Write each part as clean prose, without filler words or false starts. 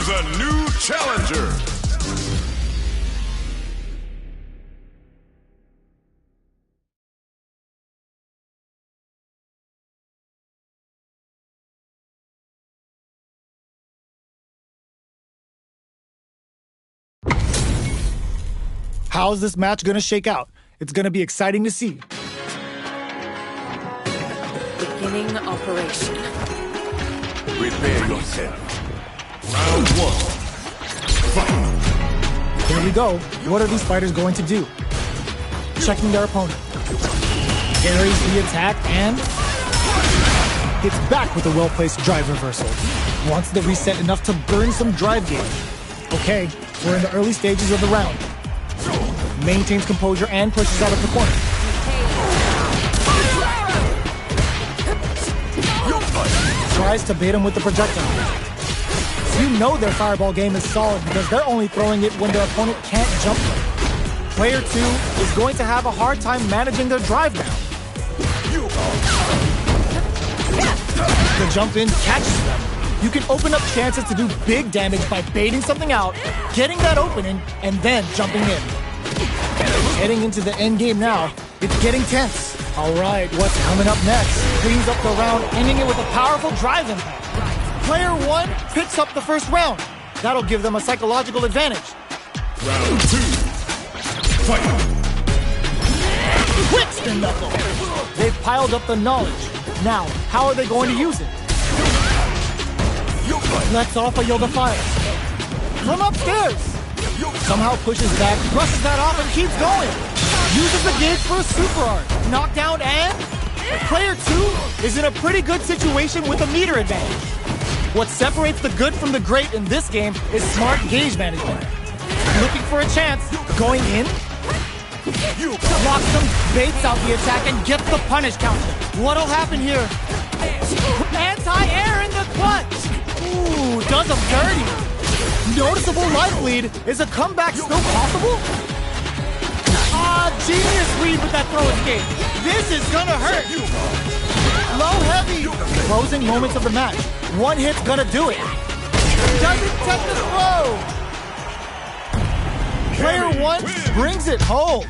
the new challenger. How's this match gonna shake out? It's gonna be exciting to see. Beginning operation. Prepare yourself. Round one. Fight. Here we go. What are these fighters going to do? Checking their opponent. Carries the attack and hits back with a well-placed drive reversal. Wants the reset enough to burn some drive gauge. Okay, we're in the early stages of the round. Maintains composure and pushes out of the corner. Tries to bait him with the projectile. You know their fireball game is solid because they're only throwing it when their opponent can't jump them. Player 2 is going to have a hard time managing their drive now. The jump in catches them. You can open up chances to do big damage by baiting something out, getting that opening, and then jumping in. Heading into the end game now, it's getting tense. All right, what's coming up next? Cleans up the round, ending it with a powerful drive impact. Player 1 picks up the first round. That'll give them a psychological advantage. Round 2. Fight. Quick spin knuckle. They've piled up the knowledge. Now, how are they going to use it? Lets off a Yoga Fire. From upstairs. Somehow pushes back, brushes that off, and keeps going. Uses the gauge for a super art. Knockdown and... Player 2 is in a pretty good situation with a meter advantage. What separates the good from the great in this game is smart gauge management. Looking for a chance, going in. Blocks them, baits out the attack, and gets the punish counter. What'll happen here? Anti-air in the clutch! Ooh, does him dirty. Noticeable life lead. Is a comeback still possible? Genius read with that throw escape. This is gonna hurt. Low heavy. Closing moments of the match. One hit's gonna do it. Doesn't touch the throw. Player 1 brings it home.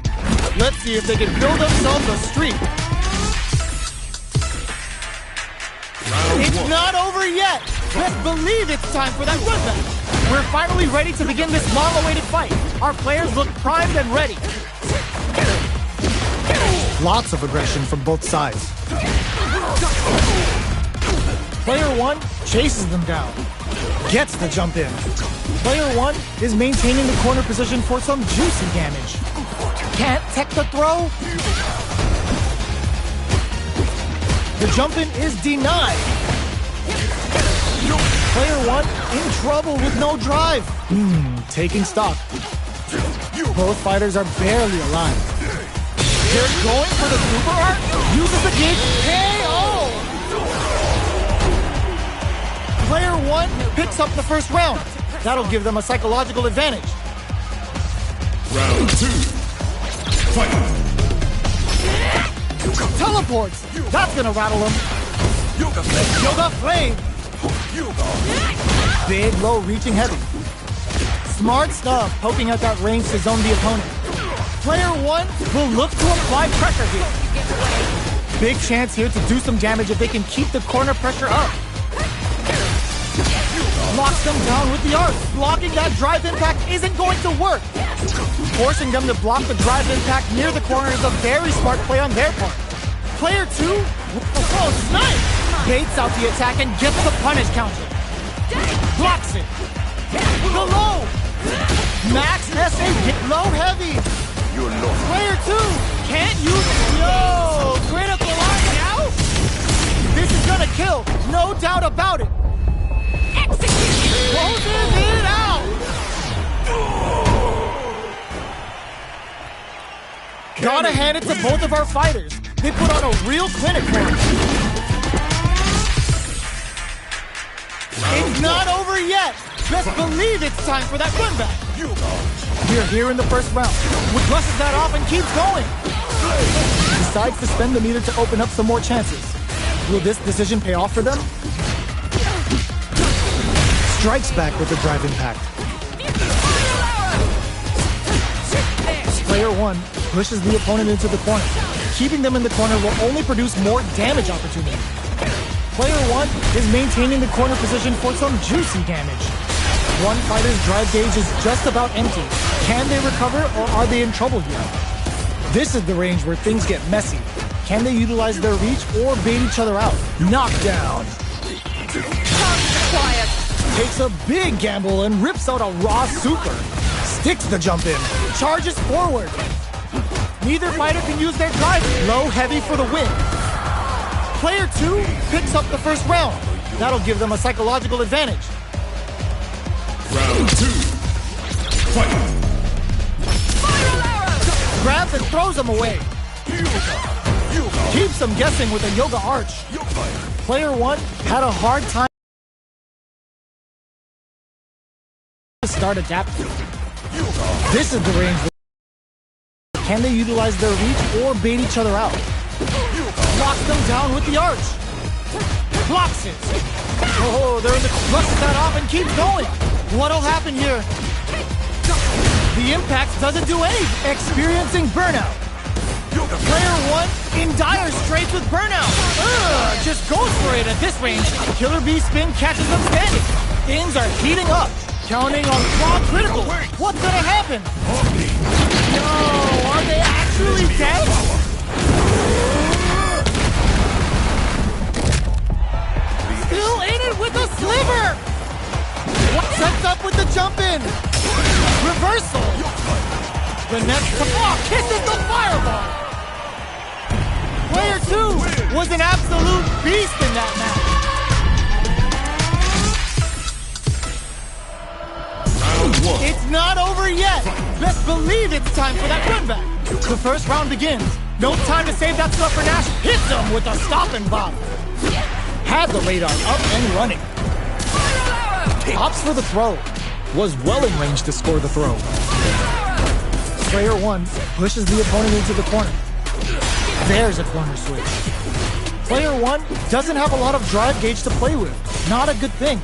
Let's see if they can build themselves a streak. It's not over yet. Best believe it's time for that run back. We're finally ready to begin this long-awaited fight. Our players look primed and ready. Lots of aggression from both sides. Player 1 chases them down. Gets the jump in. Player 1 is maintaining the corner position for some juicy damage. Can't tech the throw. The jump in is denied. Player 1 in trouble with no drive. Taking stock. Both fighters are barely alive. They're going for the super art. Uses the gauge. KO! Player 1 picks up the first round. That'll give them a psychological advantage. Round 2. Fight. Teleports. That's gonna rattle them. Yoga Flame. Big, low, reaching heavy. Smart stuff, poking at that range to zone the opponent. Player 1 will look to apply pressure here. Big chance here to do some damage if they can keep the corner pressure up. Locks them down with the art. Blocking that drive impact isn't going to work. Forcing them to block the drive impact near the corner is a very smart play on their part. Player 2, snipe! Baits out the attack and gets the punish counter. Blocks it. The low. Max SA hit low heavy. Player 2 can't use it. Yo, critical line now. This is gonna kill, no doubt about it. Execute. Closes it out. Gotta hand it to both of our fighters. They put on a real clinic for us. It's not over yet. Best believe it's time for that run back. We're here in the first round. Wood brushes that off and keeps going. Decides to spend the meter to open up some more chances. Will this decision pay off for them? strikes back with the drive impact. Player 1 pushes the opponent into the corner. Keeping them in the corner will only produce more damage opportunity. Player 1 is maintaining the corner position for some juicy damage. One fighter's drive gauge is just about empty. Can they recover, or are they in trouble here? This is the range where things get messy. Can they utilize their reach or bait each other out? Knockdown. Quiet. Takes a big gamble and rips out a raw super. Sticks the jump in. Charges forward. Neither fighter can use their drive. Low heavy for the win. Player 2 picks up the first round. That'll give them a psychological advantage. Round 2. Fight. Grabs and throws them away. Keeps them guessing with a yoga arch. Player 1 had a hard time to start adapting. This is the range. Can they utilize their reach or bait each other out? Locks them down with the arch. Blocks it. Oh, they're in the flushes that off and keeps going. What'll happen here? The impact doesn't do anything. Experiencing burnout. Player 1 in dire straits with burnout. Just goes for it at this range. Killer Bee spin catches them standing. Things are heating up. Counting on claw critical. What's gonna happen? No, are they actually dead? Still in it with a sliver. Sets up with the jump in. Reversal. The next kisses the fireball. Player 2 was an absolute beast in that match. Round 1. It's not over yet. Best believe it's time for that run back. The first round begins. No time to save that stuff for Nash. Hits him with a stop and bop. Had the radar up and running. Opts for the throw. Was well in range to score the throw. Player 1 pushes the opponent into the corner. There's a corner switch. Player 1 doesn't have a lot of drive gauge to play with. Not a good thing.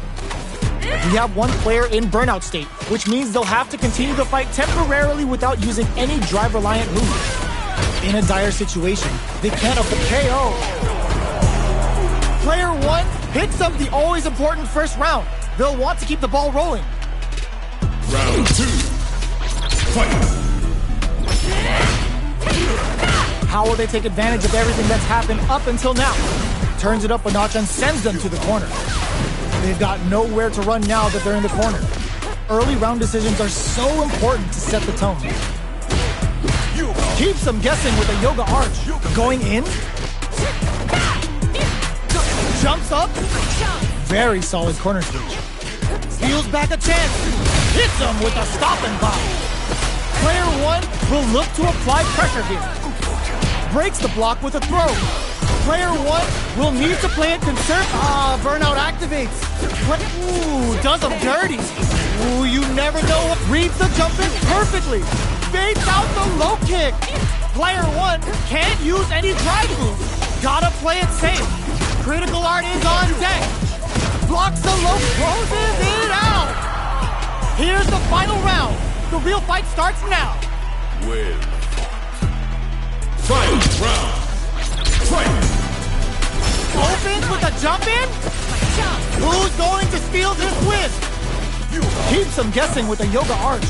We have one player in burnout state, which means they'll have to continue the fight temporarily without using any drive-reliant moves. In a dire situation, they can't afford KO. Player 1 picks up the always important first round. They'll want to keep the ball rolling. Round 2. Fight. How will they take advantage of everything that's happened up until now? Turns it up a notch and sends them to the corner. They've got nowhere to run now that they're in the corner. Early round decisions are so important to set the tone. Keeps them guessing with a yoga arch. Going in. Jumps up. Very solid corner switch. Steals back a chance. Hits him with a stop and bop. Player 1 will look to apply pressure here. Breaks the block with a throw. Player 1 will need to play it conservative. Burnout activates. Ooh, does him dirty. Ooh, you never know what. Reads the jump in perfectly. Baits out the low kick. Player 1 can't use any drive moves. Gotta play it safe. Critical art is on deck. Blocks the low, closes it out. Here's the final round. The real fight starts now. Well. Fight round. Fight. Opens with a jump in. Who's going to steal this win? Keeps them guessing with a yoga arch.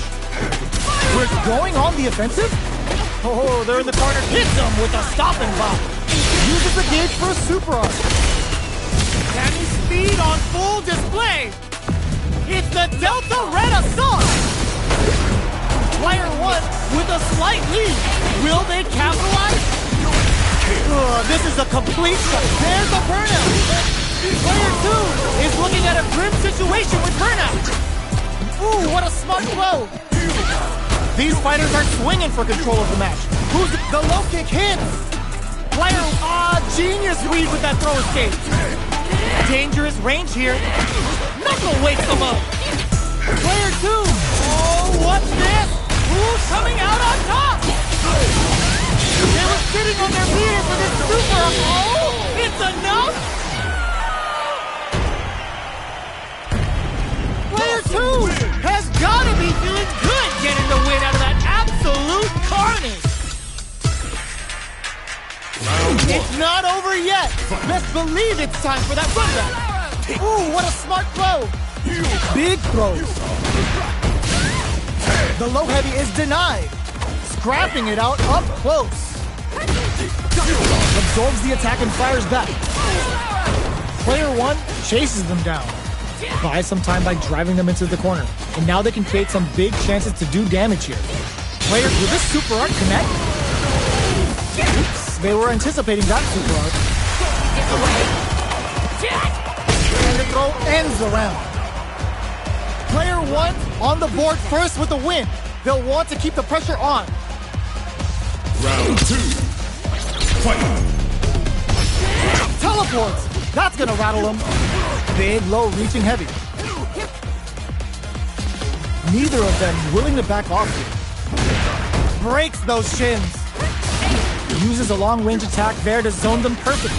We're going on the offensive? Oh, they're in the corner. Hits them with a stop and bop. Uses the gauge for a super arch. Sammy's speed on full display. It's the Delta Red Assault. Player 1 with a slight lead. Will they capitalize? This is a complete shot. There's the burnout. Player 2 is looking at a grim situation with burnout. Ooh, what a smart throw. These fighters are swinging for control of the match. Who's the low kick hits? Player, genius read with that throw escape. Dangerous range here. Knuckle wakes them up. Player 2. Oh, what's this? Who's coming out on top? They were sitting on their meter for this super. Oh, it's enough? It's not over yet. Best believe it's time for that run back. Ooh, what a smart throw. Big throws. The low heavy is denied. Scrapping it out up close. Absorbs the attack and fires back. Player 1 chases them down. Buys some time by driving them into the corner. And now they can create some big chances to do damage here. Player, will this super art connect? Oops, they were anticipating that super art. And the throw ends the round. Player 1 on the board first with the win. They'll want to keep the pressure on. Round 2. Fight. Teleports. That's gonna rattle them. Big, low, reaching heavy. Neither of them willing to back off here. Breaks those shins. Uses a long-range attack there to zone them perfectly.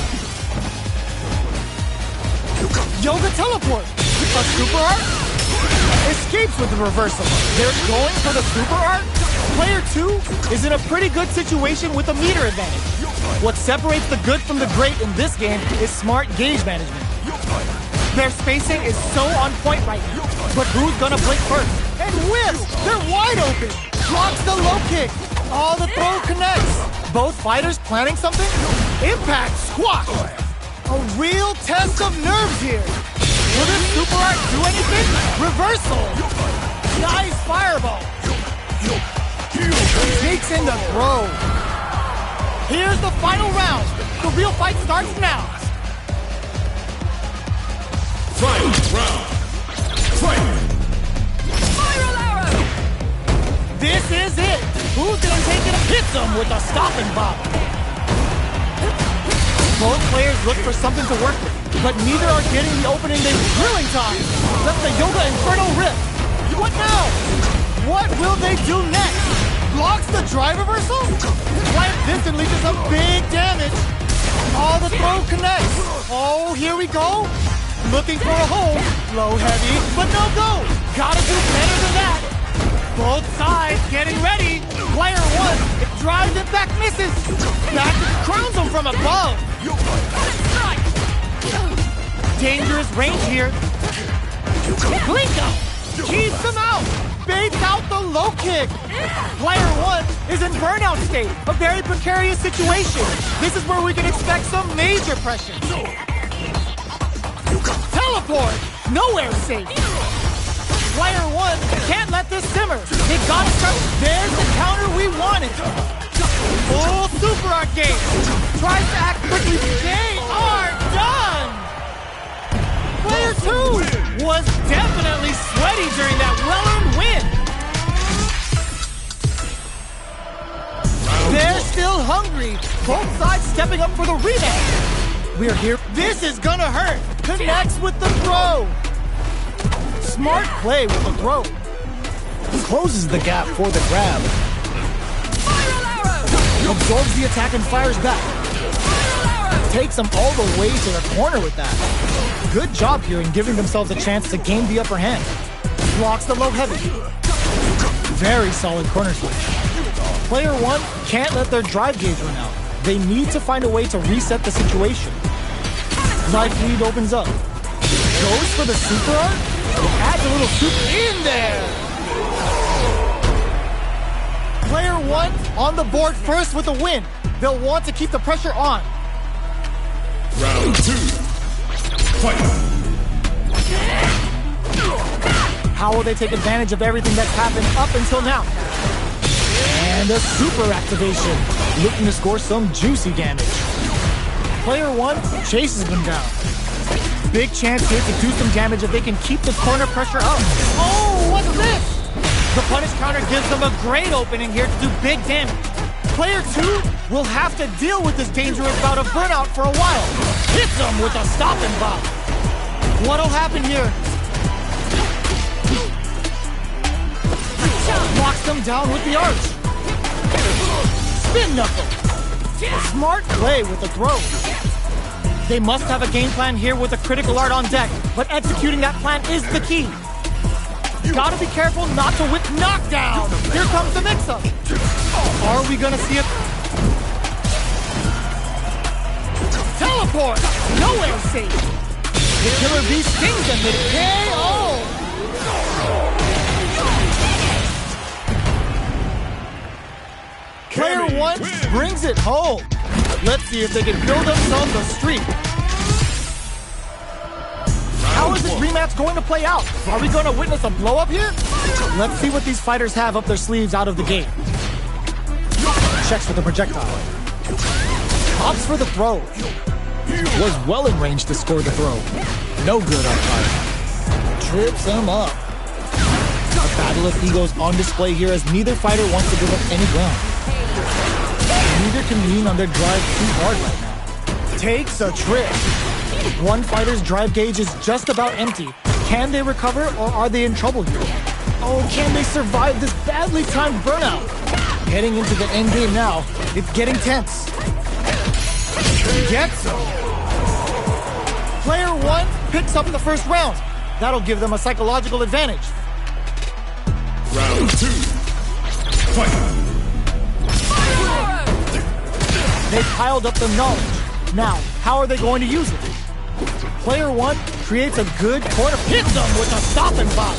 Yoga teleport. A super art. Escapes with the reversal. They're going for the super art. Player 2 is in a pretty good situation with a meter advantage. What separates the good from the great in this game is smart gauge management. Their spacing is so on point right now. But who's gonna blink first? And whiffs! They're wide open! Blocks the low kick! Oh, the throw connects! Both fighters planning something? Impact squash! A real test of nerves here! Will this super art do anything? Reversal! Nice fireball! Sneaks in the throw. Here's the final round. The real fight starts now. Final round. Fight. Spiral arrow! This is it. Who's gonna take it? Hits him with a stopping bomb. Both players look for something to work with, but neither are getting the opening they drilling time. That's the Yoga Inferno Rip. What now? What will they do next? Blocks the drive reversal? Plant this and leaches some big damage. Oh, the throw connects. Oh, here we go. Looking for a hole. Low heavy, but no go. Gotta do better than that. Both sides getting ready. Player 1, it drives it back, misses. Back crowns him from above. Dangerous range here. Blinko keeps them out. Baits out the low kick. Player 1 is in burnout state, a very precarious situation. This is where we can expect some major pressure. Teleport, nowhere safe. Player 1 can't let this simmer. They gotta start. There's the counter we wanted. Full super art game. Tries to act quickly. They are done. Player 2 was definitely sweaty during that well-earned win. They're still hungry. Both sides stepping up for the rematch. We're here. This is gonna hurt. Connects with the throw. Smart play with the throw. Closes the gap for the grab. Spiral arrow! Absorbs the attack and fires back. Spiral arrow! Takes them all the way to the corner with that. Good job here in giving themselves a chance to gain the upper hand. Blocks the low heavy. Very solid corner switch. Player 1 can't let their drive gauge run out. They need to find a way to reset the situation. Life lead opens up. Goes for the super art. Adds a little super in there. Player 1 on the board first with a win. They'll want to keep the pressure on. Round 2. Fight. How will they take advantage of everything that's happened up until now? And a super activation, looking to score some juicy damage. Player 1 chases them down. Big chance here to do some damage if they can keep the corner pressure up. Oh, what's this? The punish counter gives them a great opening here to do big damage. Player 2 will have to deal with this dangerous bout of burnout for a while. Hits them with a stopping bomb. What'll happen here? Knocks them down with the arch. Spin knuckle. Smart play with the throw. They must have a game plan here with a critical art on deck, but executing that plan is the key. Gotta be careful not to whip knockdown. Here comes the mix-up. Are we gonna see it? Teleport! Nowhere safe! The Killer Bee stings them with KO! Player Kenny 1 wins. brings it home. Let's see if they can build themselves a streak. How is this rematch going to play out? Are we going to witness a blow-up here? Let's see what these fighters have up their sleeves out of the gate. Checks for the projectile. Opts for the throw. Was well in range to score the throw. No good on fire. Trips him up. A battle of egos on display here as neither fighter wants to give up any ground. Neither can lean on their drive too hard right now. Takes a trip. One fighter's drive gauge is just about empty. Can they recover or are they in trouble here? Oh, can they survive this badly timed burnout? Heading into the end game now, it's getting tense. Gets him. Player 1 picks up the first round. That'll give them a psychological advantage. Round 2. Fight. Fire arrow! They piled up the knowledge. Now, how are they going to use it? Player 1 creates a good corner, hits them with a stopping block.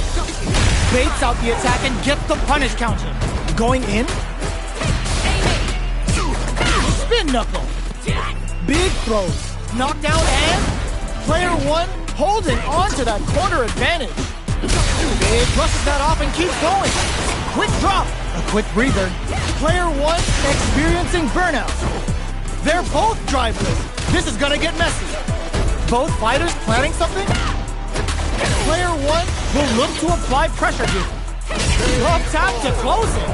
Baits out the attack and gets the punish counter. Going in. Spin knuckle. Big throws. Knockdown and player 1 holding on to that corner advantage. Big brushes that off and keeps going. Quick drop. A quick breather. Player 1 experiencing burnout. They're both driveless. This is gonna get messy. Both fighters planning something? Player 1 will look to apply pressure here. Up tap to close it.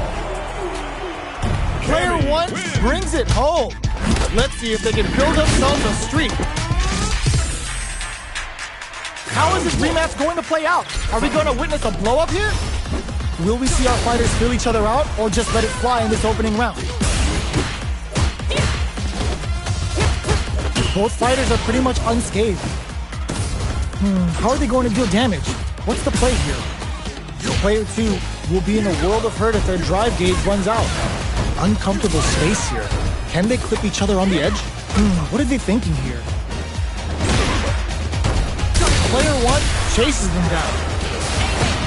Player 1 brings it home. Let's see if they can build themselves a streak. How is this rematch going to play out? Are we going to witness a blow-up here? Will we see our fighters fill each other out or just let it fly in this opening round? Both fighters are pretty much unscathed. How are they going to deal damage? What's the play here? Player 2 will be in a world of hurt if their drive gauge runs out. Uncomfortable space here. Can they clip each other on the edge? What are they thinking here? Player 1 chases them down.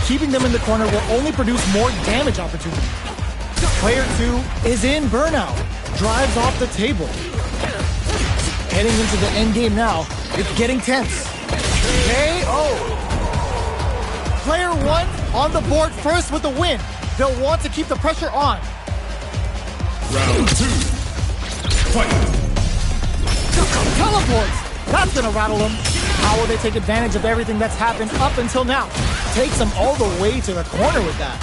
Keeping them in the corner will only produce more damage opportunity. Player 2 is in burnout. Drives off the table. Heading into the end game now, it's getting tense. KO! Player 1 on the board first with the win. They'll want to keep the pressure on. Round 2. Fight. Teleports! That's gonna rattle them. How will they take advantage of everything that's happened up until now? Takes them all the way to the corner with that.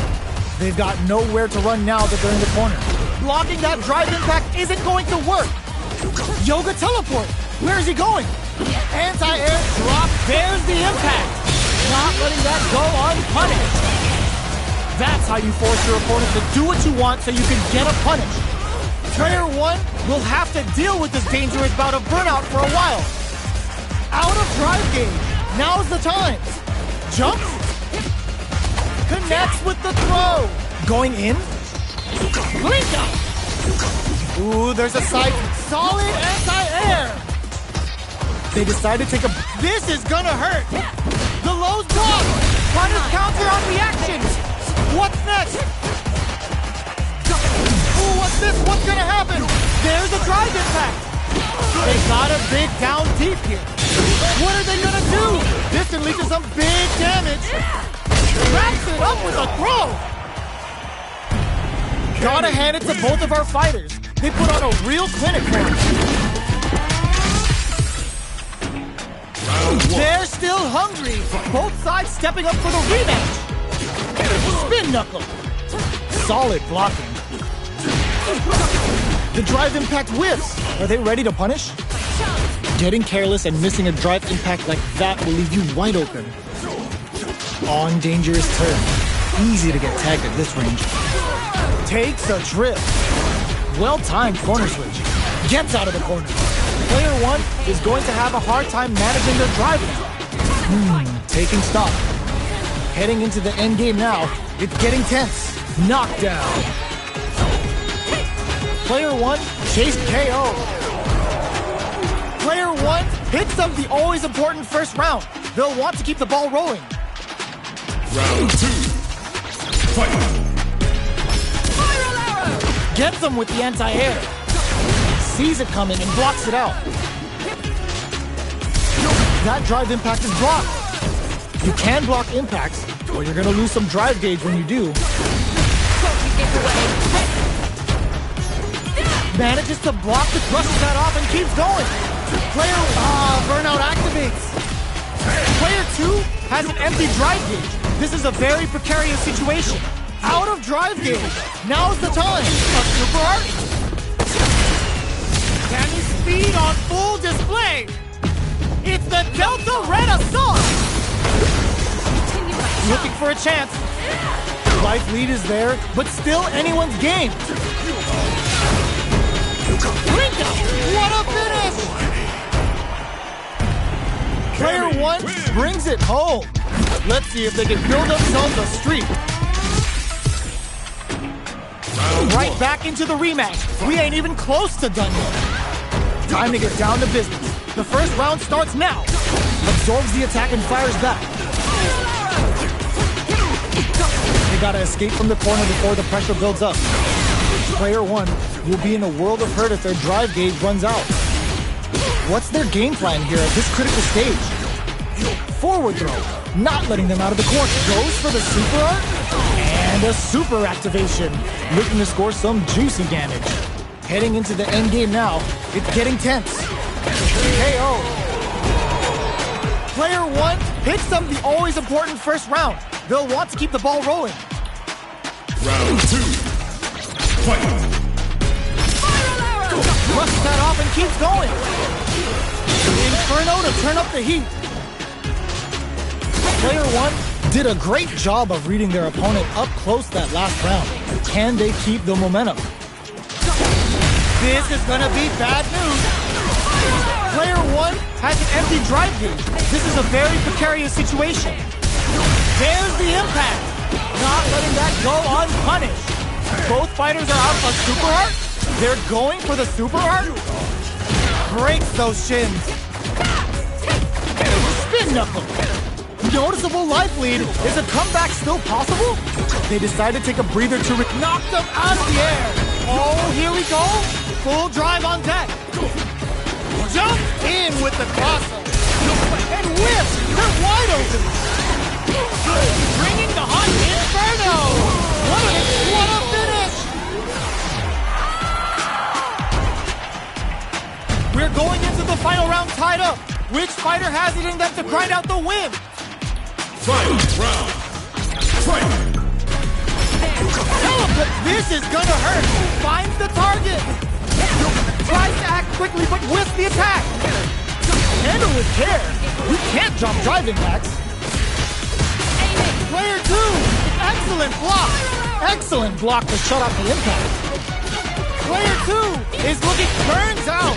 They've got nowhere to run now that they're in the corner. Blocking that drive impact isn't going to work. Yoga teleport. Where is he going? Anti-air drop. There's the impact. Not letting that go unpunished. That's how you force your opponent to do what you want so you can get a punish. Player 1 will have to deal with this dangerous bout of burnout for a while. Out of drive gauge. Now's the time. Jumps. Connects with the throw. Going in. Blink out. Ooh, there's a side. Solid anti-air. They decide to take a... This is gonna hurt. The low's blocked. Punish counter on reactions. What's next? Ooh, what's this? What's gonna happen? There's a drive impact. They got a big down deep here. What are they gonna do? This can lead to some big damage. Wraps it up with a throw. Gotta hand it to both of our fighters. They put on a real clinic for us. They're still hungry. Both sides stepping up for the rematch. Spin knuckle. Solid blocking. The drive impact whiffs. Are they ready to punish? Getting careless and missing a drive impact like that will leave you wide open. On dangerous turn. Easy to get tagged at this range. Takes a trip. Well-timed corner switch. Gets out of the corner. Player 1 is going to have a hard time managing their drive impact. Taking stock. Heading into the end game now. It's getting tense. Knockdown. Player 1 chased KO. Player 1 picks up the always important first round. They'll want to keep the ball rolling. Round 2. Fight! Spiral arrow! Gets them with the anti-air. Sees it coming and blocks it out. That drive impact is blocked. You can block impacts, but you're gonna lose some drive gauge when you do. Manages to block the brushes that off and keeps going. Burnout activates. Player 2 has an empty drive gauge. This is a very precarious situation. Out of drive gauge. Now's the time. A super art. Danny speed on full display. It's the Delta Renaissance. Looking for a chance. Life lead is there, but still anyone's game. Ringo, what a finish! Player 1 brings it home. Let's see if they can build themselves a streak. Right back into the rematch. We ain't even close to done yet. Time to get down to business. The first round starts now. Absorbs the attack and fires back. They gotta escape from the corner before the pressure builds up. Player 1 will be in a world of hurt if their drive gauge runs out. What's their game plan here at this critical stage? Forward throw, not letting them out of the corner. Goes for the super art, and a super activation. Looking to score some juicy damage. Heading into the end game now, it's getting tense. KO. Player 1 picks up the always important first round. They'll want to keep the ball rolling. Round 2. Fight! Brushes that off and keeps going. Inferno to turn up the heat. Player 1 did a great job of reading their opponent up close that last round. Can they keep the momentum? This is gonna be bad news. Player 1 has an empty drive gauge. This is a very precarious situation. There's the impact. Not letting that go unpunished. Both fighters are out of super art. They're going for the super art. Breaks those shins. Spin knuckle. Noticeable life lead. Is a comeback still possible? They decide to take a breather to knock them out of the air. Oh, here we go. Full drive on deck. Jump in with the crossover. And whip. They're wide open. Bringing the hot Inferno. What a finish. We're going into the final round tied up. Which fighter has it in them to grind out the win? Final round. Fight! This is gonna hurt. Finds the target. Tries to act quickly, but whiffs the attack. Handle with care. You can't drop drive impacts. Player 2, excellent block. Excellent block to shut off the impact. Player 2 is looking turns out.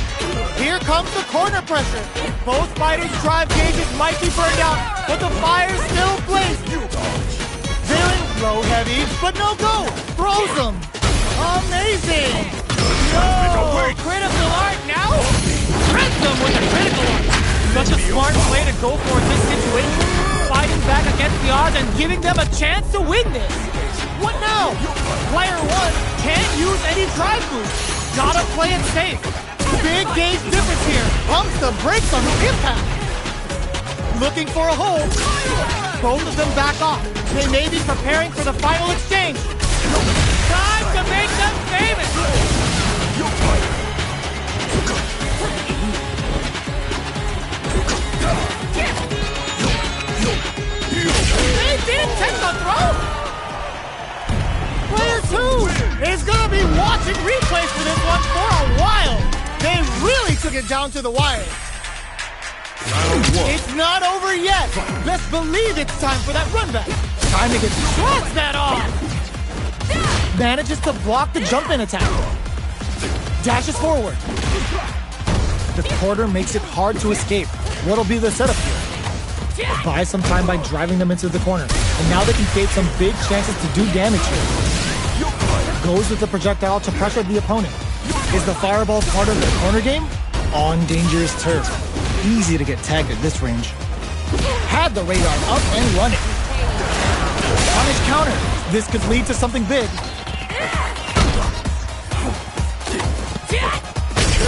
Here comes the corner pressure. Both fighters' drive gauges might be burned out, but the fire still blazing. They're in low heavy, but no go. Throws them. Amazing. No, critical art now. Trips them with a critical art. Such a smart play to go for in this situation. Fighting back against the odds and giving them a chance to win this. What now? Player 1 can't use any drive boost. Gotta play it safe. Big gauge difference here. Pumps the brakes on the impact. Looking for a hold. Both of them back off. They may be preparing for the final exchange. Time to make them famous. They didn't take the throw. Player 2 is gonna be watching replays for this one for a while. They really took it down to the wire. It's not over yet. Best believe it's time for that run back. Time to get shots that off. Manages to block the jump-in attack. Dashes forward. The quarter makes it hard to escape. What'll be the setup here? Buy some time by driving them into the corner. And now they can create some big chances to do damage here. Goes with the projectile to pressure the opponent. Is the fireball part of the corner game? On dangerous turf. Easy to get tagged at this range. Had the radar up and running. Punish counter. This could lead to something big.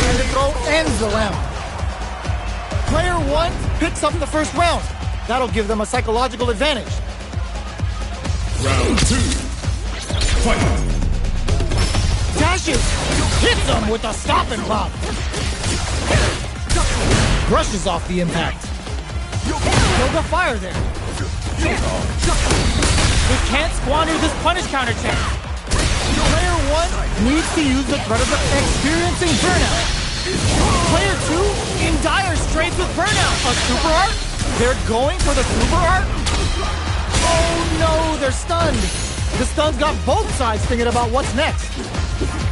And the throw ends the round. Player 1 picks up the first round. That'll give them a psychological advantage. Round 2. Fight. Dashes. Hits them with a stop and pop. Brushes off the impact. Yoga fire there. They can't squander this punish counter chance. Player 1 needs to use the threat of experiencing burnout. Player 2 in dire straits with burnout. A super art? They're going for the super art? Oh no, they're stunned. The stun's got both sides thinking about what's next.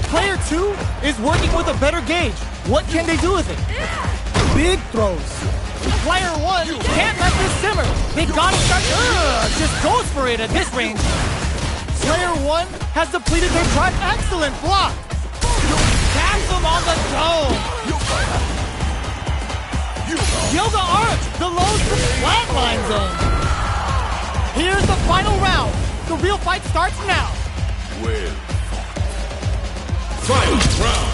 Player 2 is working with a better gauge. What can they do with it? Big throws. Player 1 can't let this simmer. They gotta start. Just goes for it at this range. Player 1 has depleted their drive. Excellent block. Taps them on the dome. Yoga arch. The lows to flatline zone. Here's the final round. The real fight starts now. Win. Final round.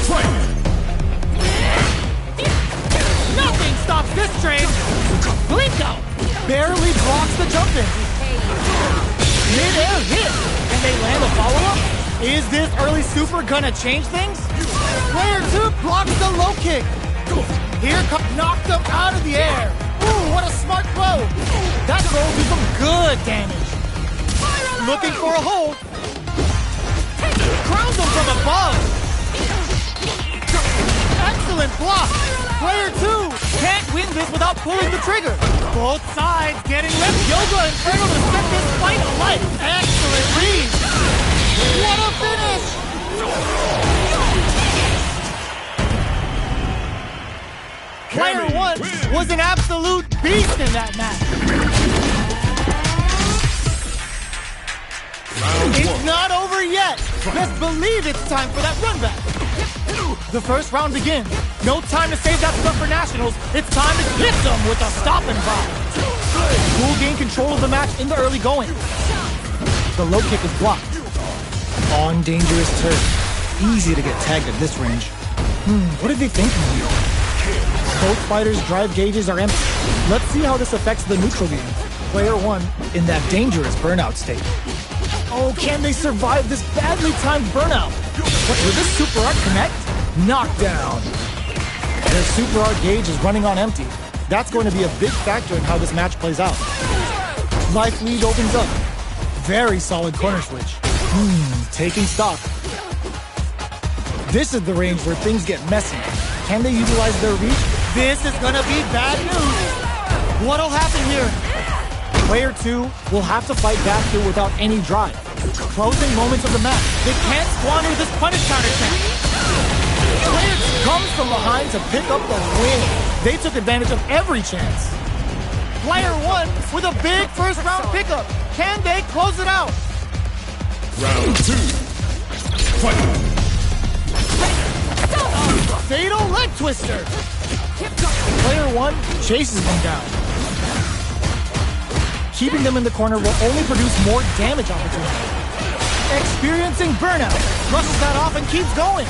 Fight. Nothing stops this train. Blinko barely blocks the jump in. Mid-air hit. Can they land a follow-up? Is this early super gonna change things? Player 2 blocks the low kick. Here comes, knocked them out of the air. Ooh, what a smart throw. That throw will do some good damage. Looking for a hold. Crowns them from above. Excellent block. Player 2 can't win this without pulling the trigger. Both sides getting left. Yoga Inferno to set this fight alight. Excellent read. What a finish. Player 1 was an absolute beast in that match. It's not over yet. Best believe it's time for that run back. The first round begins. No time to save that stuff for nationals. It's time to hit them with a stop and pop. Will gain control of the match in the early going. The low kick is blocked. On dangerous turf. Easy to get tagged at this range. What are they thinking here? Both fighters' drive gauges are empty. Let's see how this affects the neutral game. Player 1 in that dangerous burnout state. Oh, can they survive this badly timed burnout? What, will this super art connect? Knockdown. Their super art gauge is running on empty. That's going to be a big factor in how this match plays out. Life lead opens up. Very solid corner switch. Taking stock. This is the range where things get messy. Can they utilize their reach? This is gonna be bad news. What'll happen here? Player 2 will have to fight back here without any drive. Closing moments of the match. They can't squander this punish counter chance. Player 2 comes from behind to pick up the win. They took advantage of every chance. Player 1 with a big first round pickup. Can they close it out? Round 2. Fight. Fatal leg twister. Player 1 chases them down. Keeping them in the corner will only produce more damage opportunity. Experiencing burnout. Brushes that off and keeps going.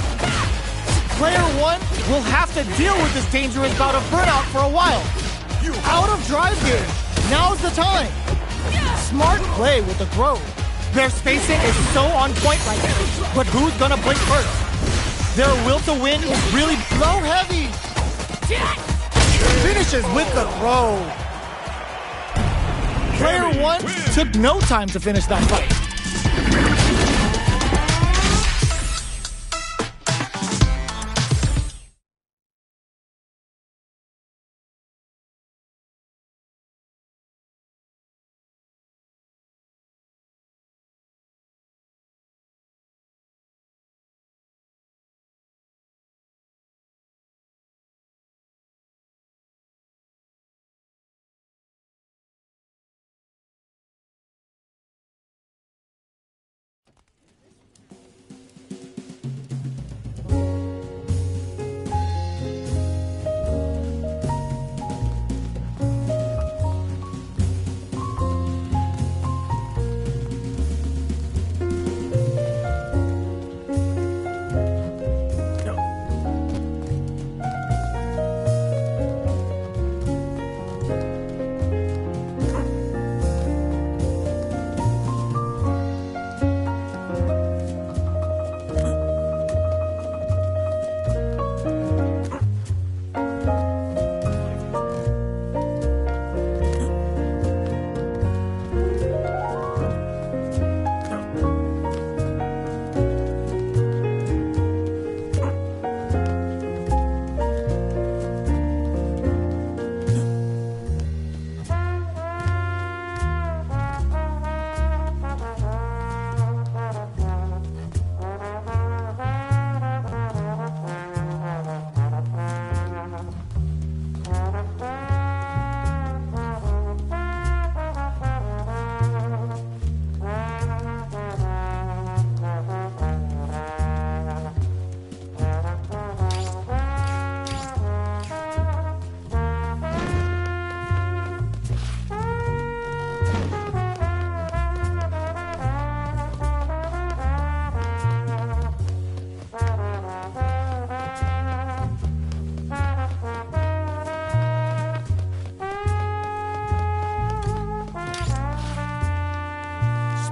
Player 1 will have to deal with this dangerous bout of burnout for a while. Out of drive gauge. Now's the time. Smart play with the throw. Their spacing is so on point right now. But who's gonna blink first? Their will to win is really low heavy. Finishes with the throw. Player 1 took no time to finish that fight.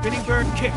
spinning bird kick.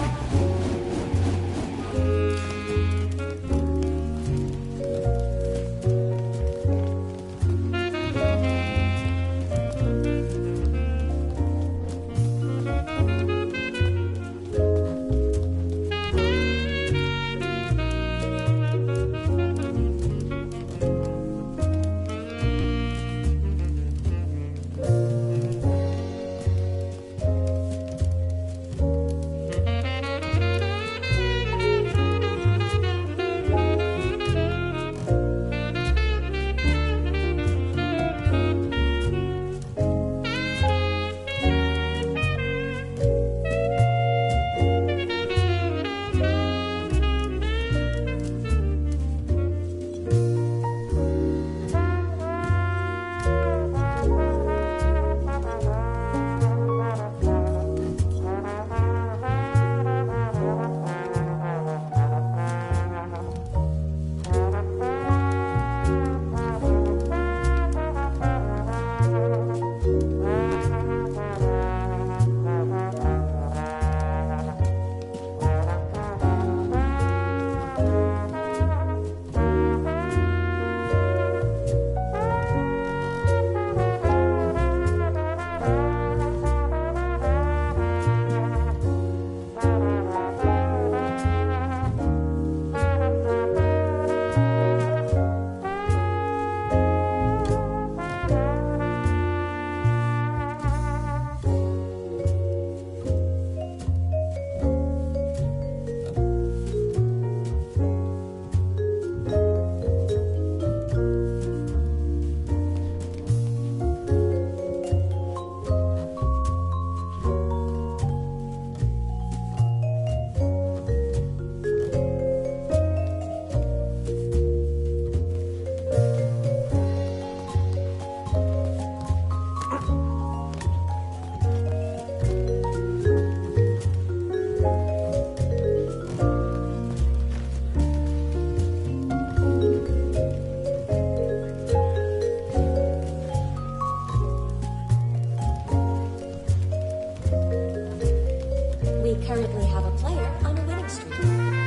currently have a player on a winning streak.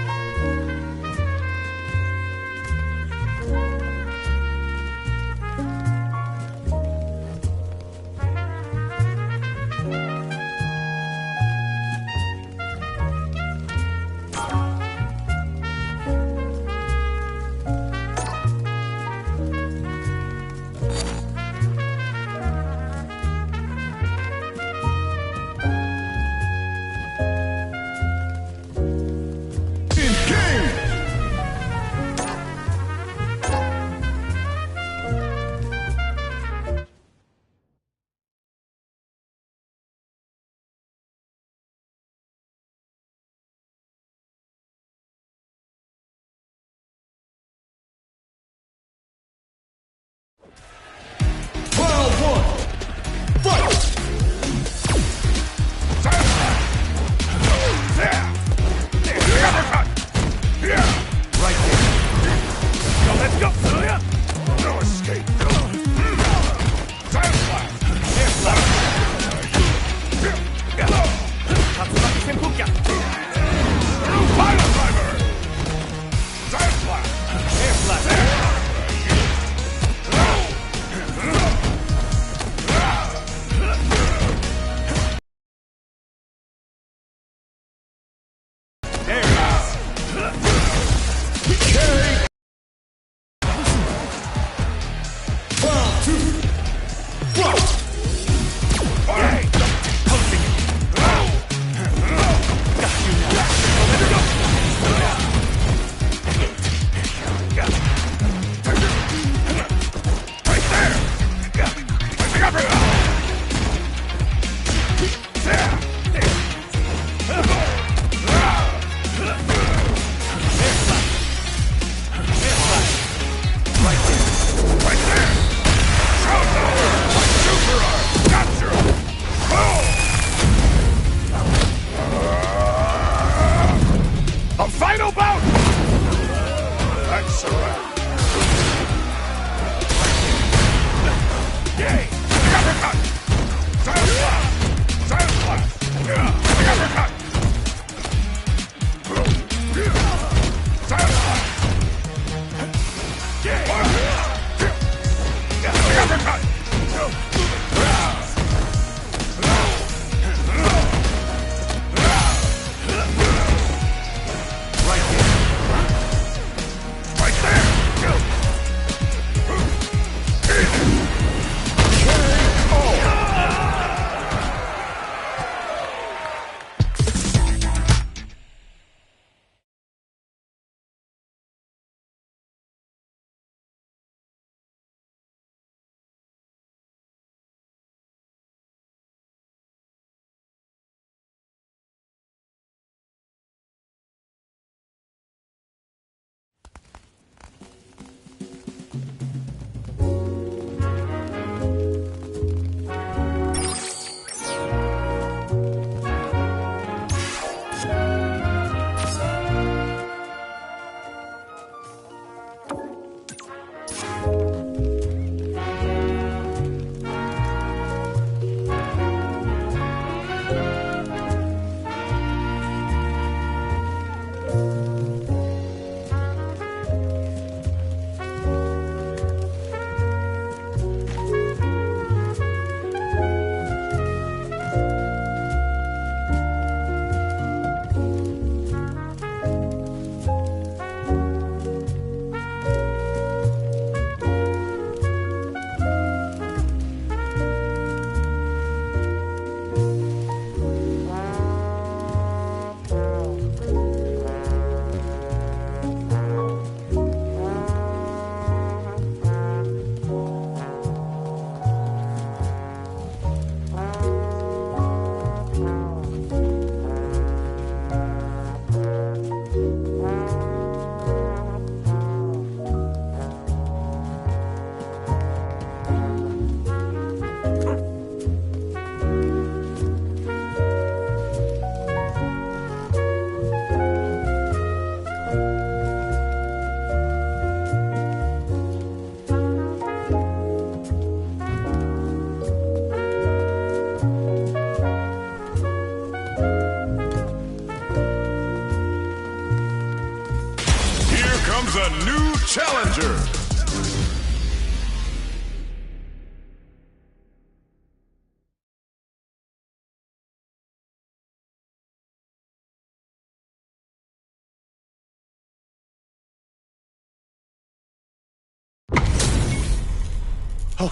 a new challenger.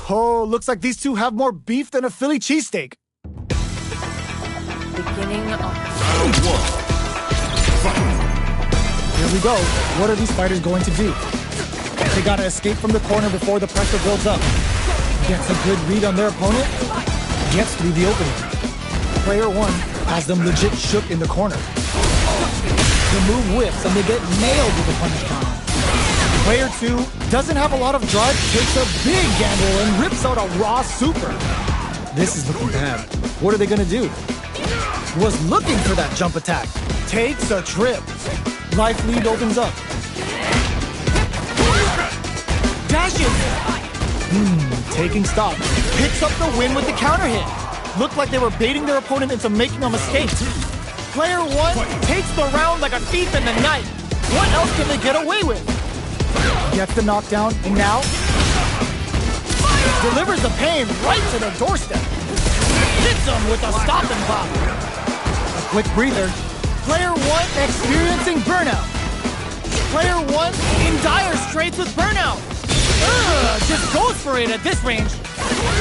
Oh, looks like these two have more beef than a Philly cheesesteak. Beginning of Round one. Fight. Here we go. What are these fighters going to do? They gotta escape from the corner before the pressure builds up. Gets a good read on their opponent. Gets through the opening. Player one has them legit shook in the corner. The move whips and they get nailed with a punish counter. Player two doesn't have a lot of drive, takes a big gamble and rips out a raw super. This is looking bad. What are they gonna do? Was looking for that jump attack. Takes a trip. Life lead opens up. Dashes! Taking stock. Picks up the win with the counter hit. Looked like they were baiting their opponent into making a mistake. Player one takes the round like a thief in the night. What else can they get away with? Gets the knockdown, and now delivers the pain right to the doorstep. Hits him with a stop and pop. A quick breather. Player one experiencing burnout. Player one in dire straits with burnout. Just goes for it at this range.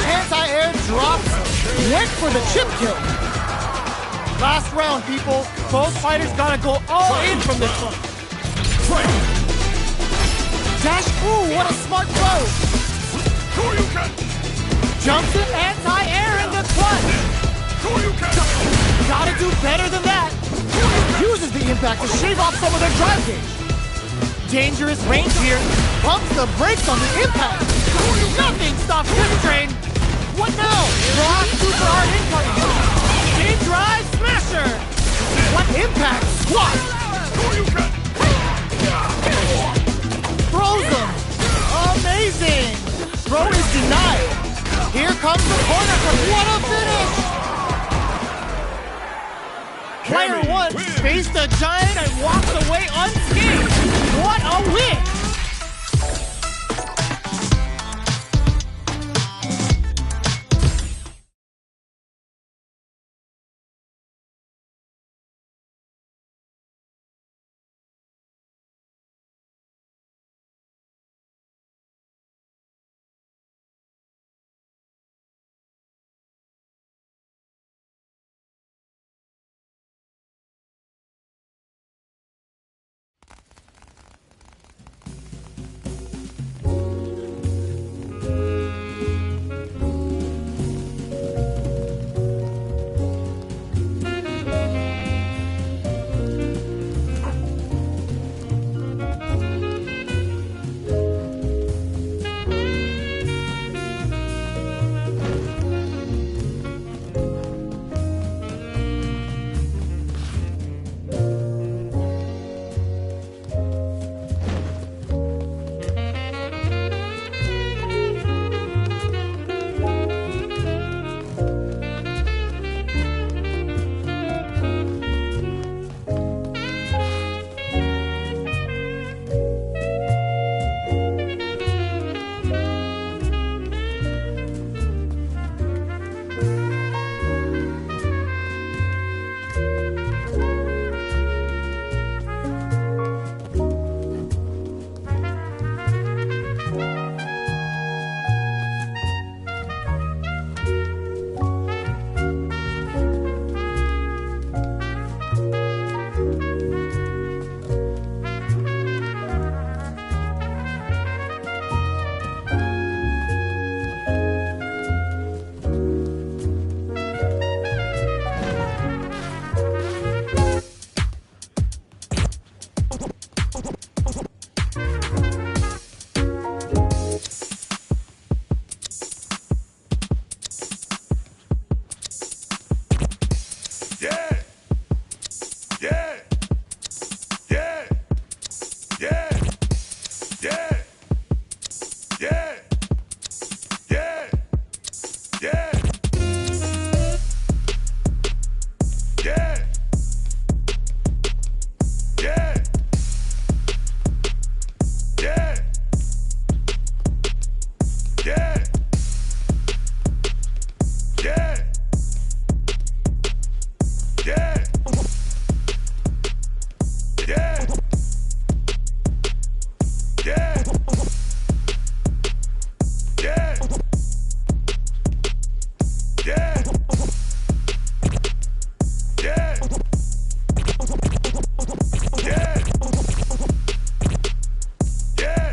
Anti-air drops. Went for the chip kill. Last round, people. Both fighters gotta go all in from this one. Fight. Dash, ooh, what a smart throw! Jumps in anti-air in the clutch! Gotta do better than that! Uses the impact to shave off some of their drive gauge. Dangerous range here. Pumps the brakes on the impact. Nothing stops this train! What now? Rock super hard incoming! Big drive smasher! What impact? Squat! Throws him! Amazing! Throw is denied. Here comes the corner from what a finish! Player one faced the giant and walked away unscathed. What a win! Yeah. Yeah. Yeah. Yeah. Yeah. Yeah. Yeah. Yeah.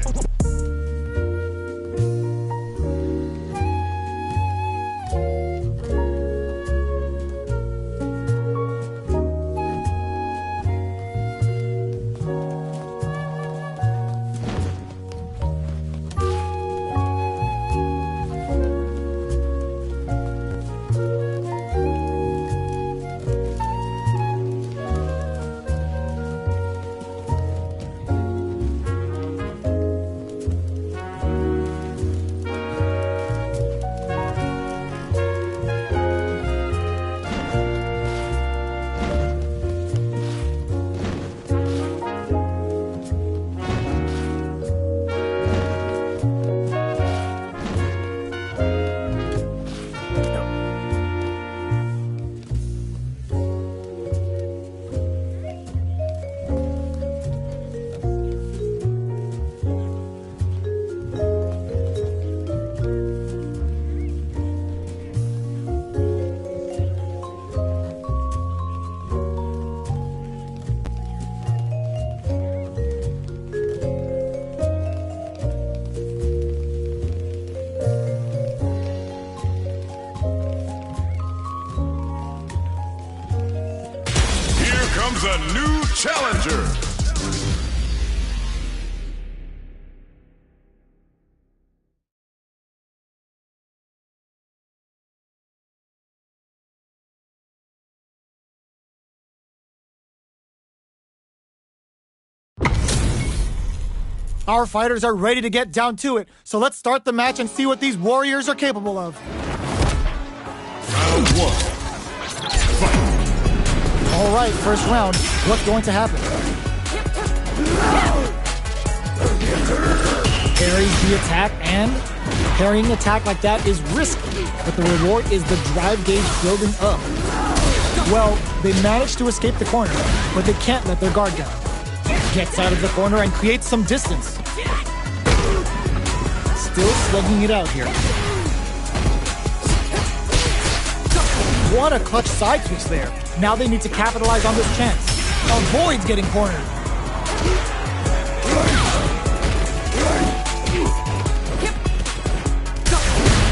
Here comes a new challenger. Our fighters are ready to get down to it, so let's start the match and see what these warriors are capable of. Round one. Fight. All right, first round. What's going to happen? Parries the attack, and parrying attack like that is risky, but the reward is the drive gauge building up. Well, they managed to escape the corner, but they can't let their guard down. Gets out of the corner and creates some distance. Still slugging it out here. What a clutch side switch there. Now they need to capitalize on this chance. Avoids getting cornered.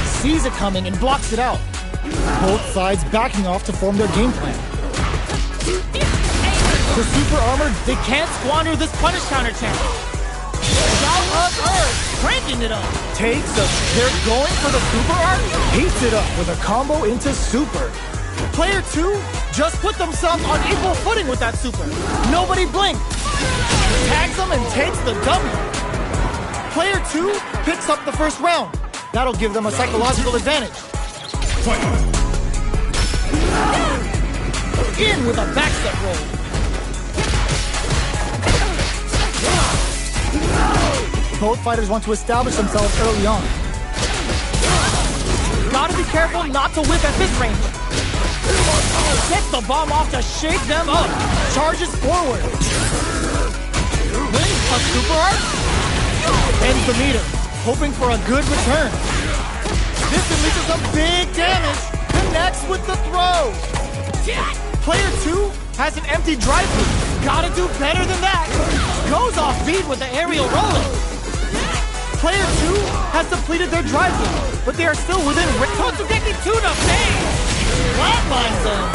Sees it coming and blocks it out. Both sides backing off to form their game plan. The super armored, they can't squander this punish counter chance. Shout of Earth, cranking it up. Takes them. They're going for the super art. Heats it up with a combo into super. Player 2 just put themselves on equal footing with that super. Nobody blinked. Tags them and takes the W. Player 2 picks up the first round. That'll give them a psychological advantage. Fight. In with a backstep roll. Both fighters want to establish themselves early on. Gotta be careful not to whip at this range. Gets the bomb off to shake them up. Charges forward. Wins a super art. Ends the meter, hoping for a good return. This unleashes some big damage. Connects with the throw. Player 2 has an empty drive loop. Gotta do better than that. Goes off beat with the aerial rolling. Player 2 has depleted their drive game, but they are still within Totsugeki 2 to fade. Flatlines them.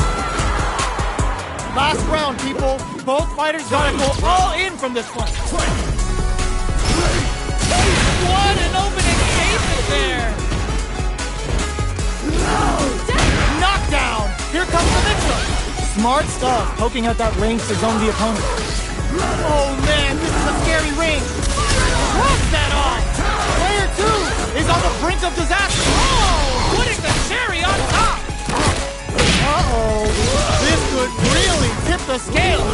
Last round, people. Both fighters gotta go all in from this one. What an opening statement there. Knockdown. Here comes the mix-up. Smart stuff, poking out that range to zone the opponent. Oh man, this is a scary range. Cross that off. Player 2 is on the brink of disaster. Oh, putting the cherry on top. Uh-oh, this could really tip the scale.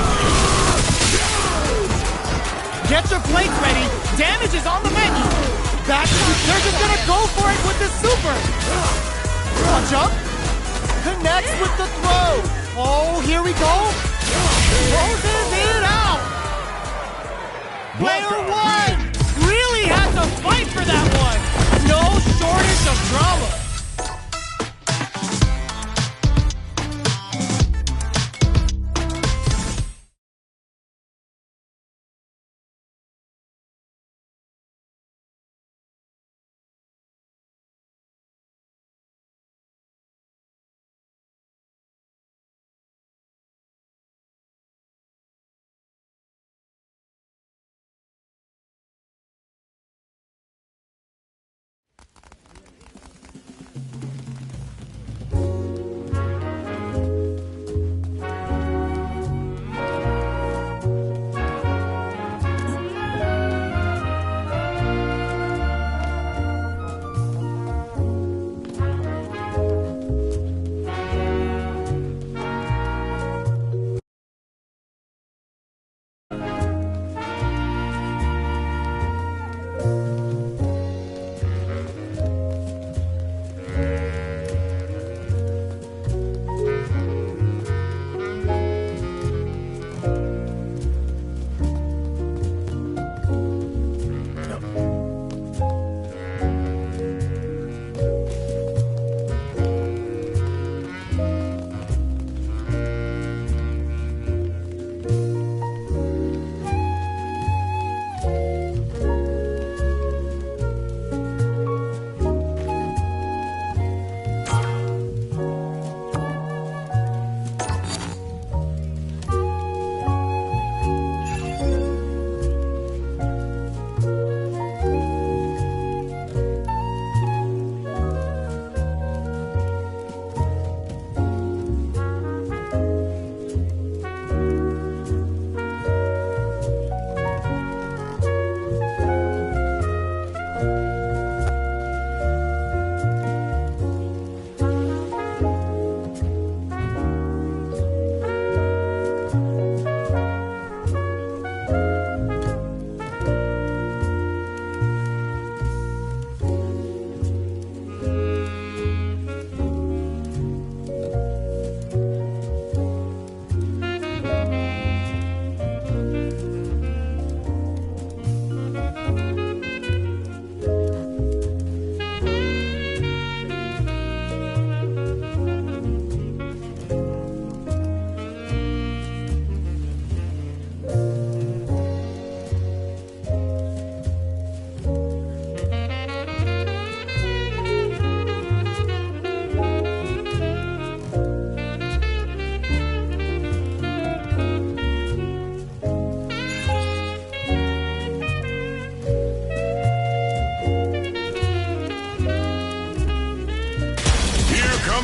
Get your plates ready. Damage is on the menu. They're just gonna go for it with this super. A jump. Connects with the throw. Oh, here we Player one really had to fight for that one. No shortage of drama.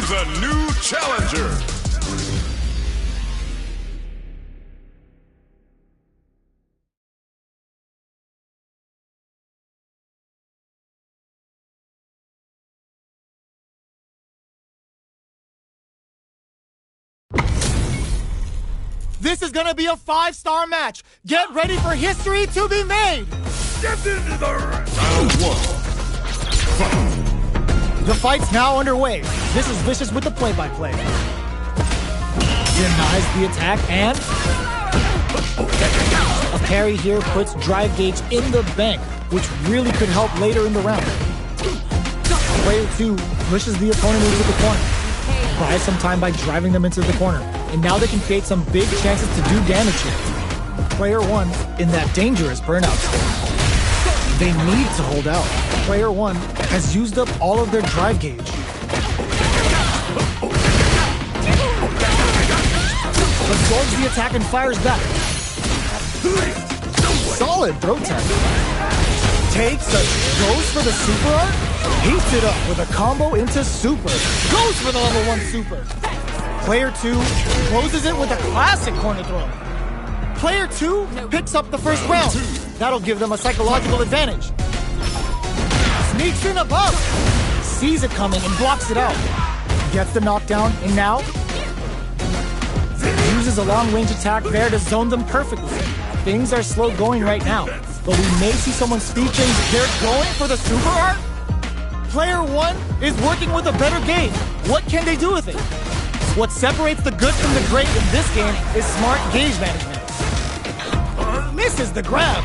comes a new challenger. This is gonna be a 5-star match. Get ready for history to be made. Step into the round one. Fight. The fight's now underway. This is Vicious with the play-by-play. Denies the attack and a parry here puts Drive Gauge in the bank, which really could help later in the round. Player 2 pushes the opponent into the corner. Buys some time by driving them into the corner, and now they can create some big chances to do damage here. Player 1 in that dangerous burnout state. They need to hold out. Player 1 has used up all of their drive gauge. Absorbs the attack and fires back. Solid throw tech. Goes for the super art, heats it up with a combo into super. Goes for the level 1 super. Player 2 closes it with a classic corner throw. Player 2 picks up the first round. That'll give them a psychological advantage. Sneaks in above. Sees it coming and blocks it out. Gets the knockdown and now uses a long-range attack there to zone them perfectly. Things are slow going right now, but we may see someone speed things. They're going for the super art? Player 1 is working with a better game. What can they do with it? What separates the good from the great in this game is smart gauge management. Misses the grab.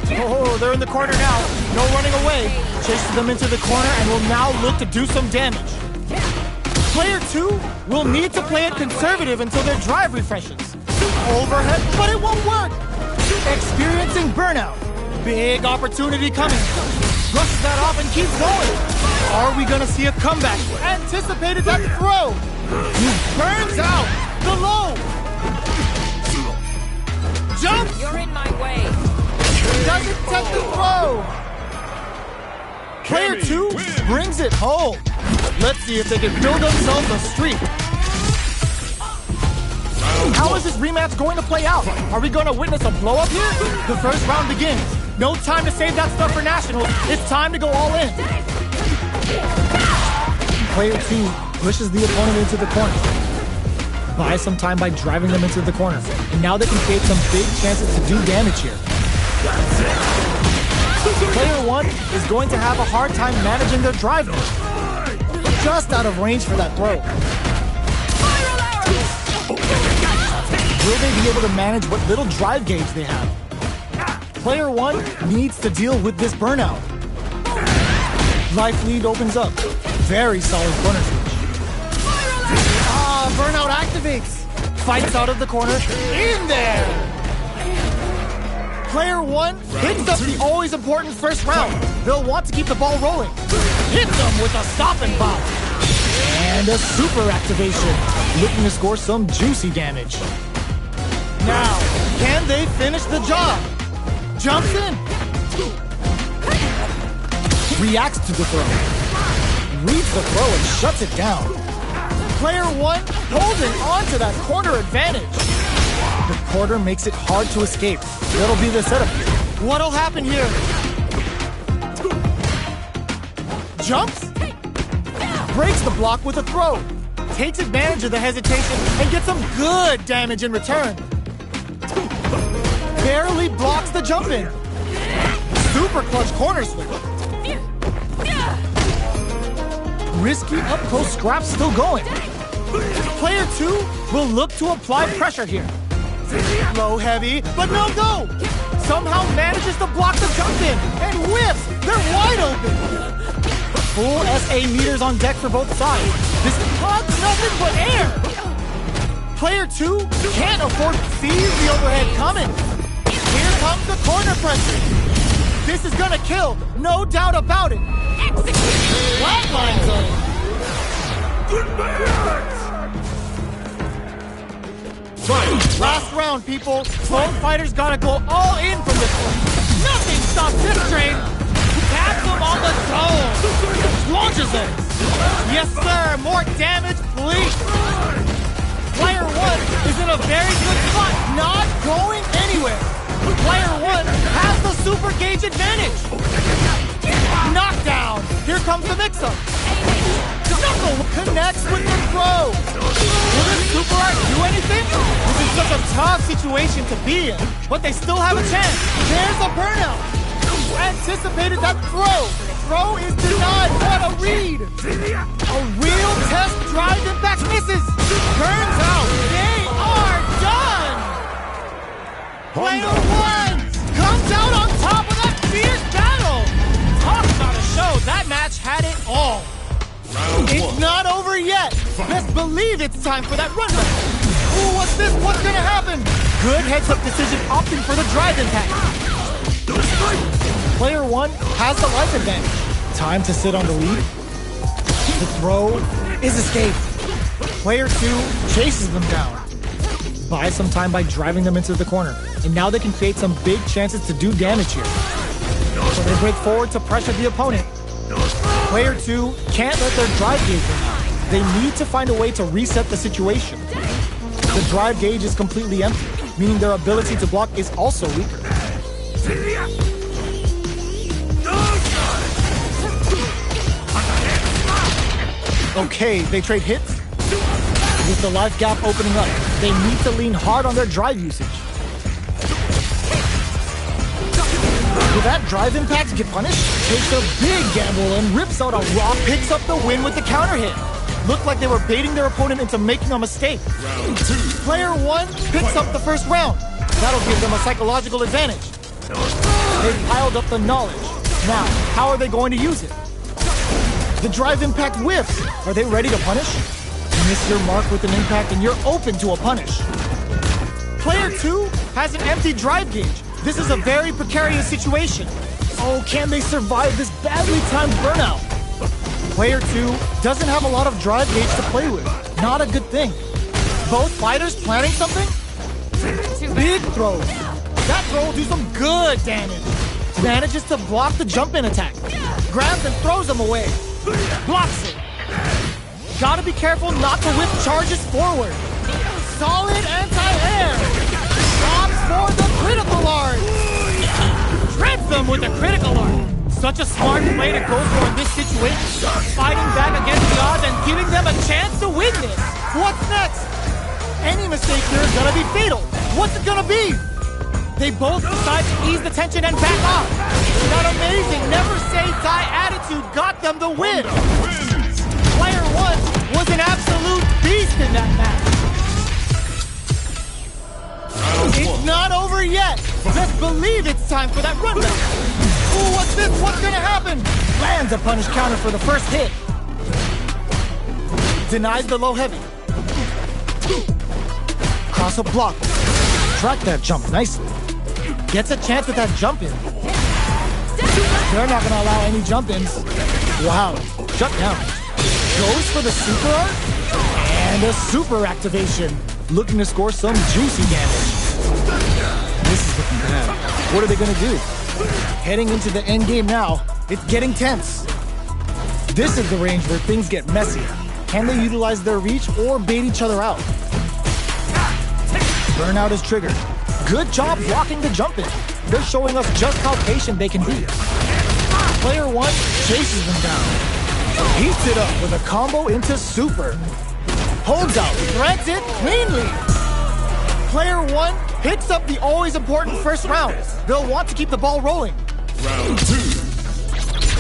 Oh, they're in the corner now. No running away. Chases them into the corner and will now look to do some damage. Player 2 will need to play it conservative until their drive refreshes. Overhead, but it won't work. Experiencing burnout. Big opportunity coming. Brushes that off and keeps going. Are we gonna see a comeback? Anticipated that throw. He burns out. The low. Jumps. You're in my way. Doesn't take the throw. Player 2 brings it home. Let's see if they can build themselves a streak. How is this rematch going to play out? Are we going to witness a blow-up here? The first round begins. No time to save that stuff for Nationals. It's time to go all in. Player 2 pushes the opponent into the corner. Buys some time by driving them into the corner. And now they can create some big chances to do damage here. Player 1 is going to have a hard time managing their drive. Just out of range for that throw. Will they be able to manage what little drive gauge they have? Player 1 needs to deal with this burnout. Life lead opens up. Very solid corner switch. Burnout activates. Fights out of the corner. In there! Player 1 hits up the always important first round. They'll want to keep the ball rolling. Hits them with a stop and pop. And a super activation. Looking to score some juicy damage. Now, can they finish the job? Jumps in. Reacts to the throw. Reads the throw and shuts it down. Player 1 holding on to that corner advantage. The corner makes it hard to escape. That'll be the setup here. What'll happen here? Jumps. Breaks the block with a throw. Takes advantage of the hesitation and gets some good damage in return. Barely blocks the jump in. Super clutch corner switch. Risky up-close scraps still going. Player 2 will look to apply pressure here. Low heavy, but no go. Somehow manages to block the jump in and whips. They're wide open. Full SA meters on deck for both sides. This hugs nothing but air. Player 2 can't afford to see the overhead coming. Here comes the corner pressure. This is gonna kill, no doubt about it. Flatline zone. Last round, people. Lone Fighters gotta go all in from this one. Nothing stops this train. Taps him on the zone. Launches it. Yes, sir. More damage, please. Player 1 is in a very good spot, not going anywhere. Player 1 has the super gauge advantage. Knockdown. Here comes the mix-up. Knuckle connects with the throw. Will this Super Art do anything? This is such a tough situation to be in, but they still have a chance. There's a burnout. Anticipated that throw. Throw is denied. What a read. A real test drive impact misses. Turns out they are done. Player 1 comes out on top of that fierce battle. Talk about a show. That match had it all. It's not over yet. Best believe it's time for that run back. Ooh, what's this? What's gonna happen? Good heads-up decision opting for the drive impact. Player 1 has the life advantage. Time to sit on the lead. The throw is escaped. Player 2 chases them down. Buys some time by driving them into the corner. And now they can create some big chances to do damage here. So they break forward to pressure the opponent. Player 2 can't let their drive gauge run out. They need to find a way to reset the situation. The drive gauge is completely empty, meaning their ability to block is also weaker. Okay, they trade hits. With the life gap opening up, they need to lean hard on their drive usage. Will that drive impact get punished? Takes a big gamble and rips out a rock, picks up the win with the counter hit. Looked like they were baiting their opponent into making a mistake. Player 1 picks up the first round. That'll give them a psychological advantage. They've piled up the knowledge. Now, how are they going to use it? The drive impact whiffs. Are they ready to punish? You miss your mark with an impact and you're open to a punish. Player 2 has an empty drive gauge. This is a very precarious situation. Oh, can they survive this badly timed burnout? Player 2 doesn't have a lot of drive gauge to play with. Not a good thing. Both fighters planning something? Big throws. That throw will do some good damage. Manages to block the jump-in attack. Grabs and throws him away. Blocks it. Gotta be careful not to whip charges forward. Solid anti-air. Drops for the critical art. Shreds them with a critical art. Such a smart play to go for in this situation. Fighting back against the odds and giving them a chance to win this. What's next? Any mistake here is gonna be fatal. What's it gonna be? They both decide to ease the tension and back off. That amazing never say die attitude got them the win. Player 1 was an absolute beast in that match. It's not over yet. Just believe it's time for that rundown. Ooh, what's this? What's gonna happen? Lands a punish counter for the first hit. Denies the low heavy. Cross up block. Track that jump nicely. Gets a chance at that jump in. They're not gonna allow any jump ins. Wow, shut down. Goes for the super art and a super activation. Looking to score some juicy damage. This is looking bad. What are they gonna do? Heading into the end game now, it's getting tense. This is the range where things get messy. Can they utilize their reach or bait each other out? Burnout is triggered. Good job blocking the jump in. They're showing us just how patient they can be. Player 1 chases them down. Heats it up with a combo into super. Holds out, threads it cleanly. Player 1 hits up the always important first round. They'll want to keep the ball rolling. Round 2.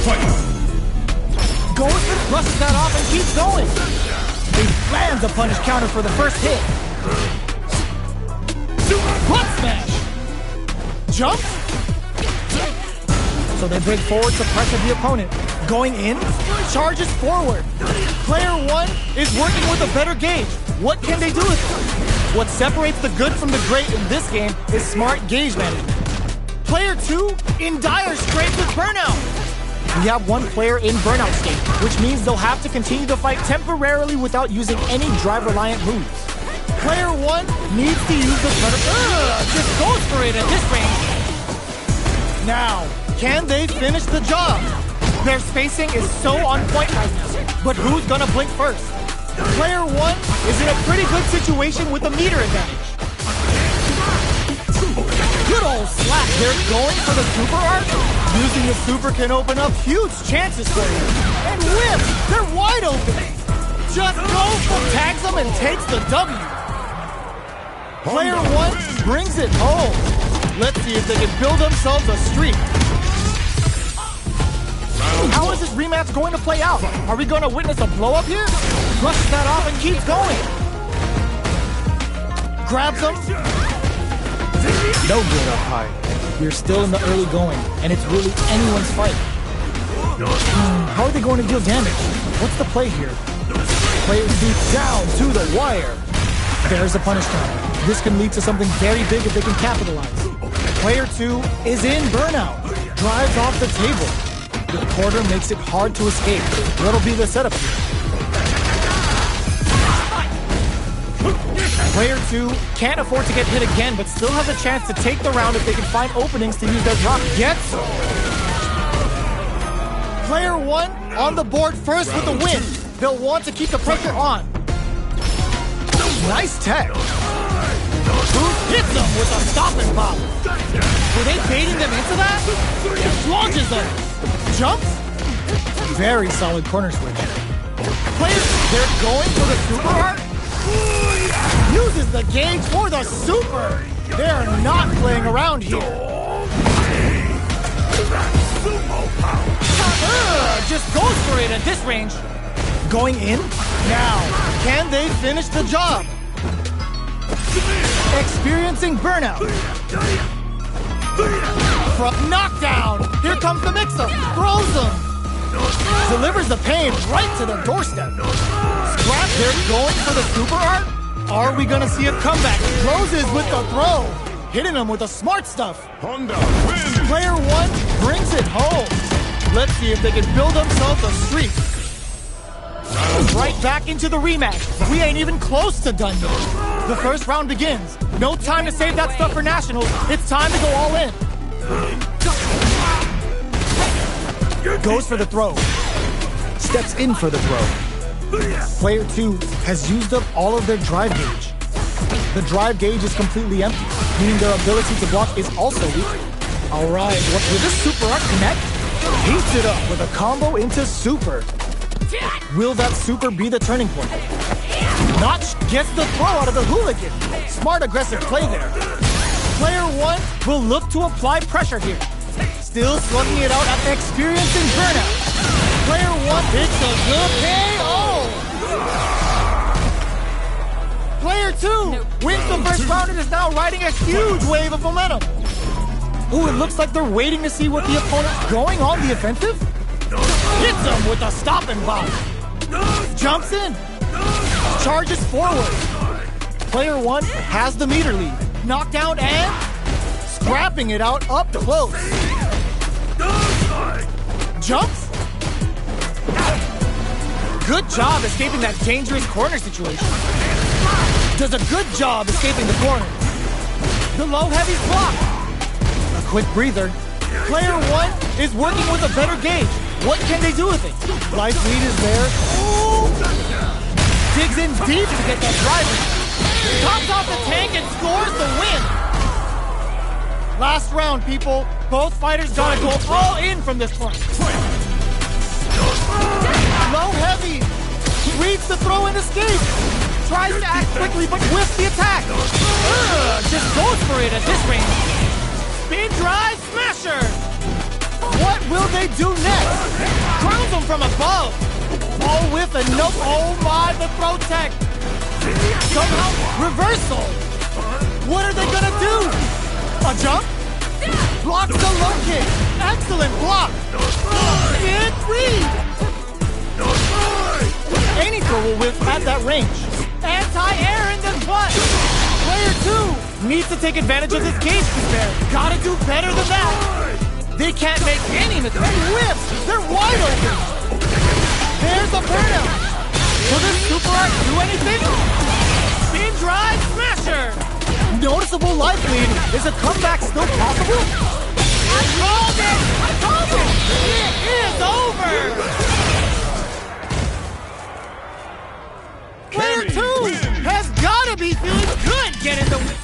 Fight. Goes and brushes that off and keeps going. He lands a punish counter for the first hit. Butt smash! Jump! So they break forward to pressure the opponent. Going in, charges forward. Player 1 is working with a better gauge. What can they do with it? What separates the good from the great in this game is smart gauge management. Player 2 in dire straits with burnout. We have one player in burnout state, which means they'll have to continue to fight temporarily without using any drive-reliant moves. Player 1 needs to use the cutter. Just goes for it at this range. Now, can they finish the job? Their spacing is so on point right now. But who's gonna blink first? Player 1 is in a pretty good situation with a meter advantage. Good old slap. They're going for the super art. Using the super can open up huge chances for you. And whip! They're wide open. Just goes for tags them and takes the W. Player 1 brings it home. Let's see if they can build themselves a streak. How is this rematch going to play out? Are we going to witness a blow-up here? Brushes that off and keeps going. Grabs him. No good up high. We're still in the early going, and it's really anyone's fight. How are they going to deal damage? What's the play here? Players beat down to the wire. There's a punish counter. This can lead to something very big if they can capitalize. Player 2 is in burnout. Drives off the table. The quarter makes it hard to escape. What'll be the setup here? Player 2 can't afford to get hit again, but still has a chance to take the round if they can find openings to use their drop. Gets Player 1 on the board first with the win. They'll want to keep the pressure on. Nice tech. Who hits them with a stop and pop? Were they baiting them into that? Launches them. Jumps. Very solid corner switch. Players, they're going for the super art. Uses the gauge for the super. They're not playing around here. Just goes for it at this range. Going in. Now, can they finish the job? Experiencing burnout. Knockdown! Here comes the mix-up! Throws him! Delivers the pain right to the doorstep. Scrap, they're going for the super art? Are we gonna see a comeback? Closes with the throw! Hitting him with the smart stuff. Honda wins. Player 1 brings it home. Let's see if they can build themselves a streak. Right back into the rematch. We ain't even close to done yet. The first round begins. No time to save that stuff for nationals. It's time to go all in. Goes for the throw. Steps in for the throw. Player 2 has used up all of their drive gauge. The drive gauge is completely empty, meaning their ability to block is also weak. Alright, will this super art connect? Heats it up with a combo into super. Will that super be the turning point? Notch gets the throw out of the hooligan. Smart aggressive play there. Player 1 will look to apply pressure here. Still slugging it out after experiencing burnout. Player 1 hits a good KO. Player 2 wins the first round and is now riding a huge wave of momentum. Ooh, it looks like they're waiting to see what the opponent's going on the offensive. Hits him with a stopping bomb. Jumps in. Charges forward. Player 1 has the meter lead. Knockdown and scrapping it out up close. Jumps. Good job escaping that dangerous corner situation. Does a good job escaping the corner. The low heavy's blocked. A quick breather. Player 1 is working with a better gauge. What can they do with it? Life lead is there. Ooh. Digs in deep to get that driver. Tops off the tank and scores the win. Last round, people. Both fighters gotta go all in from this point. Low heavy. Reads the throw and escapes. Tries to act quickly but whiffs the attack. Just goes for it at this range. Spin drive smasher. What will they do next? Crowns them from above. All with a nope. Oh my, the throw tech. Somehow reversal. What are they gonna do? A jump? Blocks the low kick. Excellent block. Big read. Any throw will whiff at that range. Anti-air in the butt. Player 2 needs to take advantage of this cage despair. Gotta do better than that. They can't make any mistake. Whips! They're wide open. There's a burnout. Will this super art do anything? Spin drive smasher. Noticeable life lead. Is a comeback still possible? I called it! I called it! It is over! Player 2 has gotta be feeling good getting the win.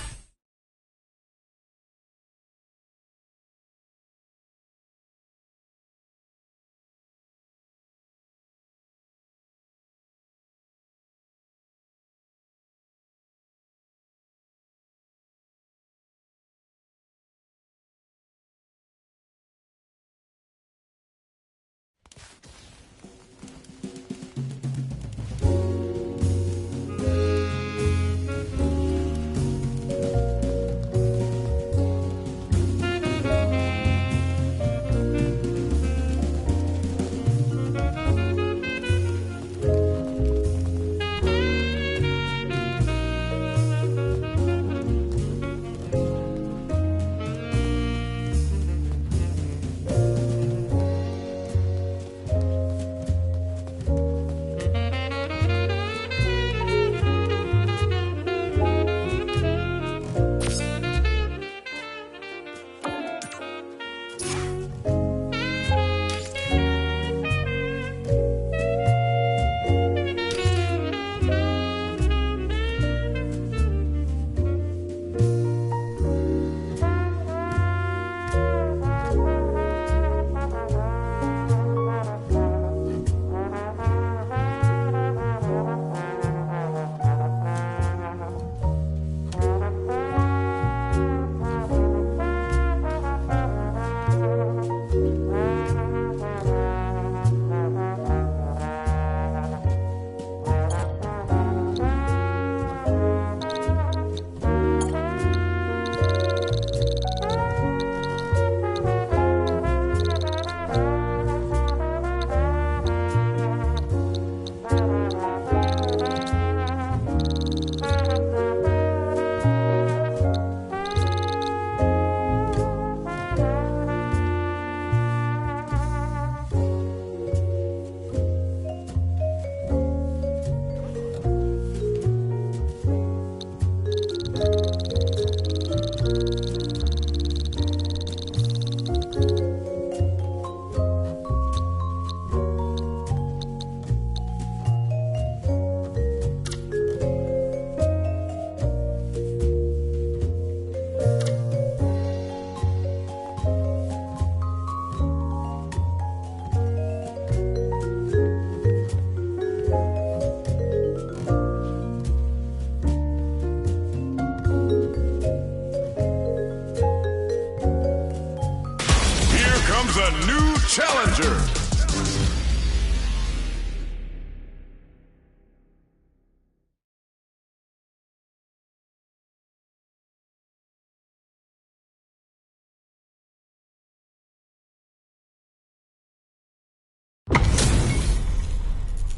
the new challenger.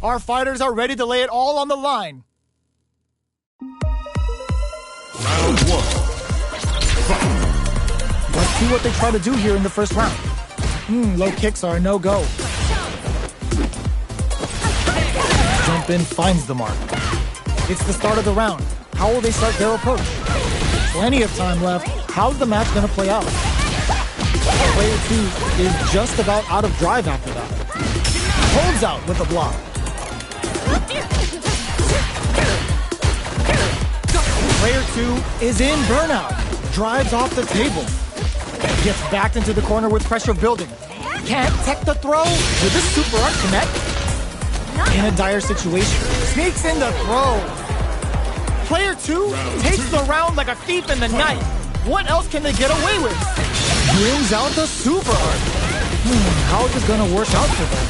Our fighters are ready to lay it all on the line. Round one. Let's see what they try to do here in the first round. Low kicks are a no-go. Jump in finds the mark. It's the start of the round. How will they start their approach? Plenty of time left. How's the match going to play out? Player 2 is just about out of drive after that. Holds out with a block. Player 2 is in burnout. Drives off the table. Gets backed into the corner with pressure building. Can't tech the throw. Will this super art connect? In a dire situation. Sneaks in the throw. Player 2 takes the round like a thief in the night. What else can they get away with? Brings out the super art. How is this going to work out for them?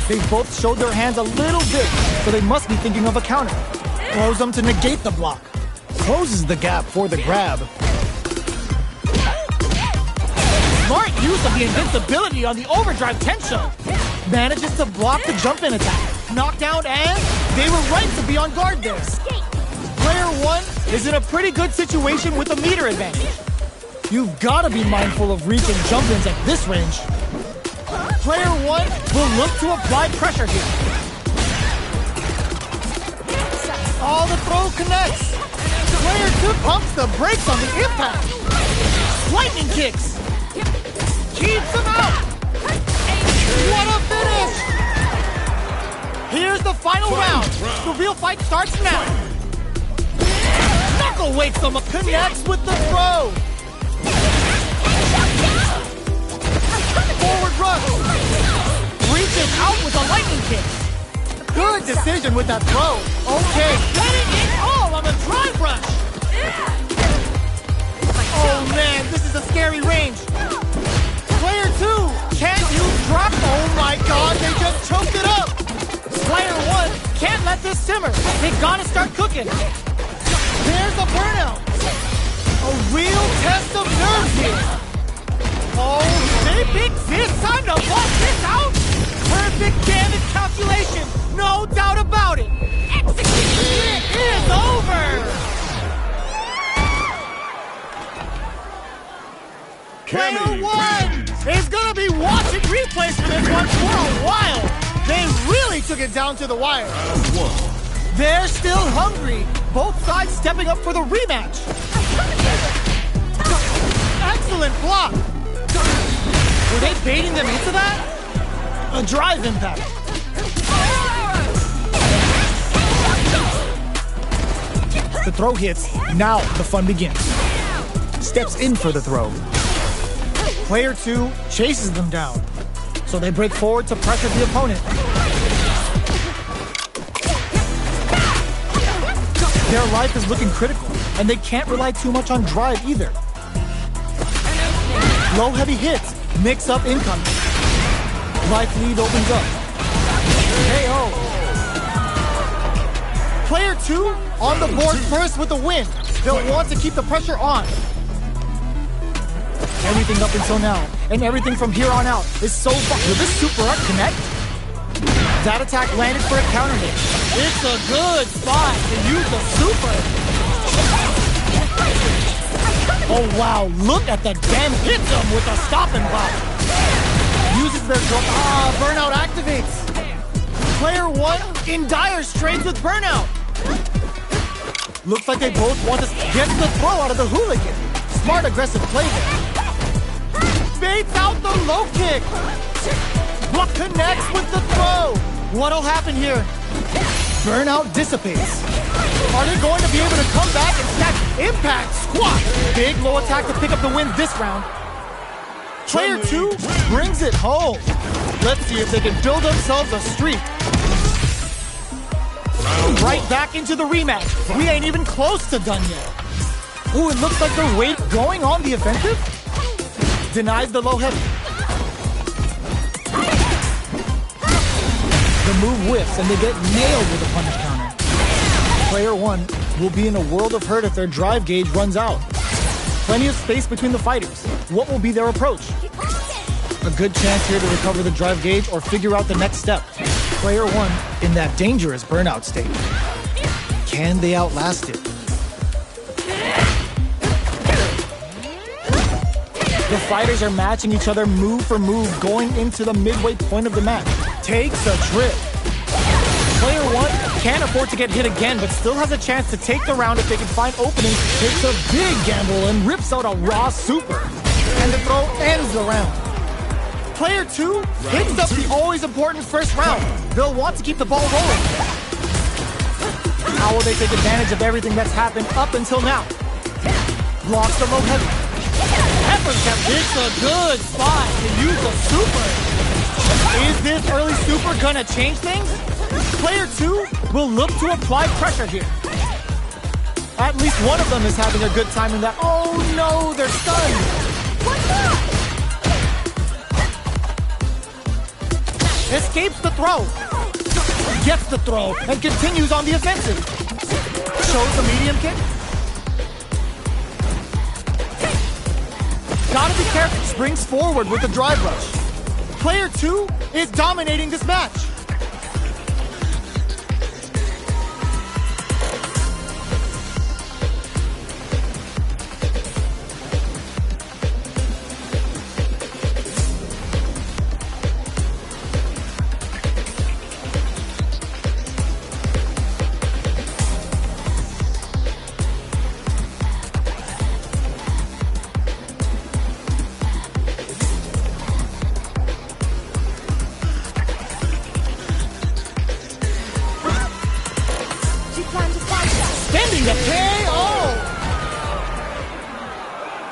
They both showed their hands a little bit, so they must be thinking of a counter. Throws them to negate the block. Closes the gap for the grab. Smart use of the invincibility on the overdrive Tensho. Manages to block the jump-in attack. Knockdown, and they were right to be on guard there. Player 1 is in a pretty good situation with a meter advantage. You've got to be mindful of reaching jump-ins at this range. Player 1 will look to apply pressure here. Oh, the throw connects. Player 2 pumps the brakes on the impact. Lightning kicks. Keeps him out. What a finish. Here's the final round. The real fight starts now. Knuckle wakes him up. Connects with the throw. Forward rush. Reaches out with a lightning kick. Good decision with that throw. Okay. Getting it all on the drive rush. Oh man, this is a scary range. Player 2, can't you drop? Oh my god, they just choked it up. Player 1 can't let this simmer. They gotta start cooking. There's a burnout. A real test of nerves here. Oh, they pick this time to walk this out. Perfect damage calculation. No doubt about it. Execution. It is over. Player 1 is gonna be watching replays for this one for a while. They really took it down to the wire. They're still hungry. Both sides stepping up for the rematch. Excellent block. Were they baiting them into that? A drive impact. The throw hits. Now the fun begins. Steps in for the throw. Player 2 chases them down. So they break forward to pressure the opponent. Their life is looking critical, and they can't rely too much on drive either. Low heavy hits, mix up incoming. Life lead opens up. KO. Player 2 on the board first with the win. They'll want to keep the pressure on. Everything up until now, and everything from here on out is so far. Will this super art connect? That attack landed for a counter hit. It's a good spot to use the super. Oh wow, look at that damn hit them with a stop and pop. Uses their drop. Burnout activates. Player 1 in dire straits with burnout. Looks like they both want to get the throw out of the hooligan. Smart aggressive play there. Baits out the low kick. Block connects with the throw. What'll happen here? Burnout dissipates. Are they going to be able to come back and stack impact squat? Big low attack to pick up the win this round. Player 2 brings it home. Let's see if they can build themselves a streak. Right back into the rematch. We ain't even close to done yet. Ooh, it looks like they're going on the offensive. Denies the low heavy. The move whiffs and they get nailed with a punish counter. Player 1 will be in a world of hurt if their drive gauge runs out. Plenty of space between the fighters. What will be their approach? A good chance here to recover the drive gauge or figure out the next step. Player 1 in that dangerous burnout state. Can they outlast it? The fighters are matching each other move for move going into the midway point of the match. Takes a trip. Player 1 can't afford to get hit again, but still has a chance to take the round if they can find openings. Takes a big gamble and rips out a raw super. And the throw ends the round. Player 2 hits up the always important first round. They'll want to keep the ball rolling. How will they take advantage of everything that's happened up until now? Blocks the low heavy. It's a good spot to use a super. Is this early super gonna change things? Player 2 will look to apply pressure here. At least one of them is having a good time in that. Oh no, they're stunned. What's up? Escapes the throw. Gets the throw and continues on the offensive. Shows a medium kick. Gotta be careful. Springs forward with the drive rush. Player 2 is dominating this match. Extending the KO!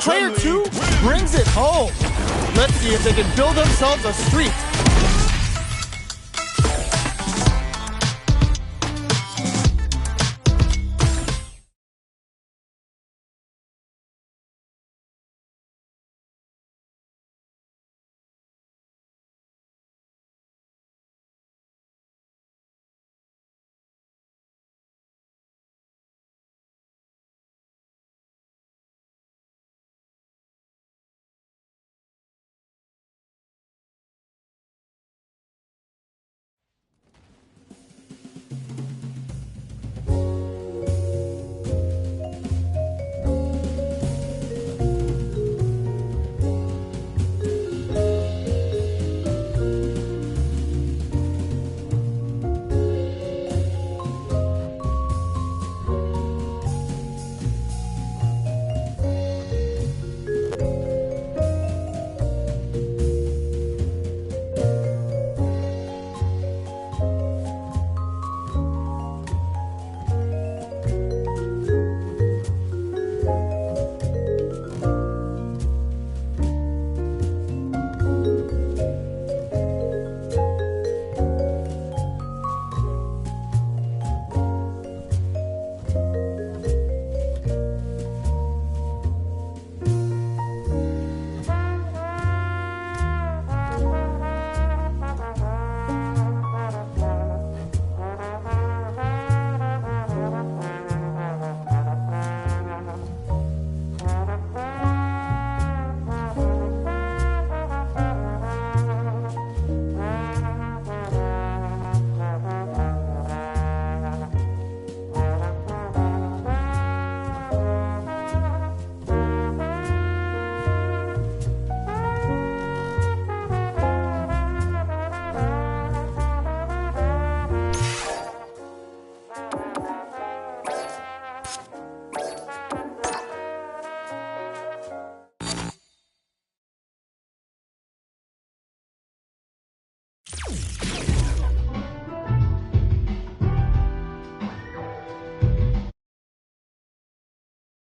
Player 2 brings it home. Let's see if they can build themselves a streak.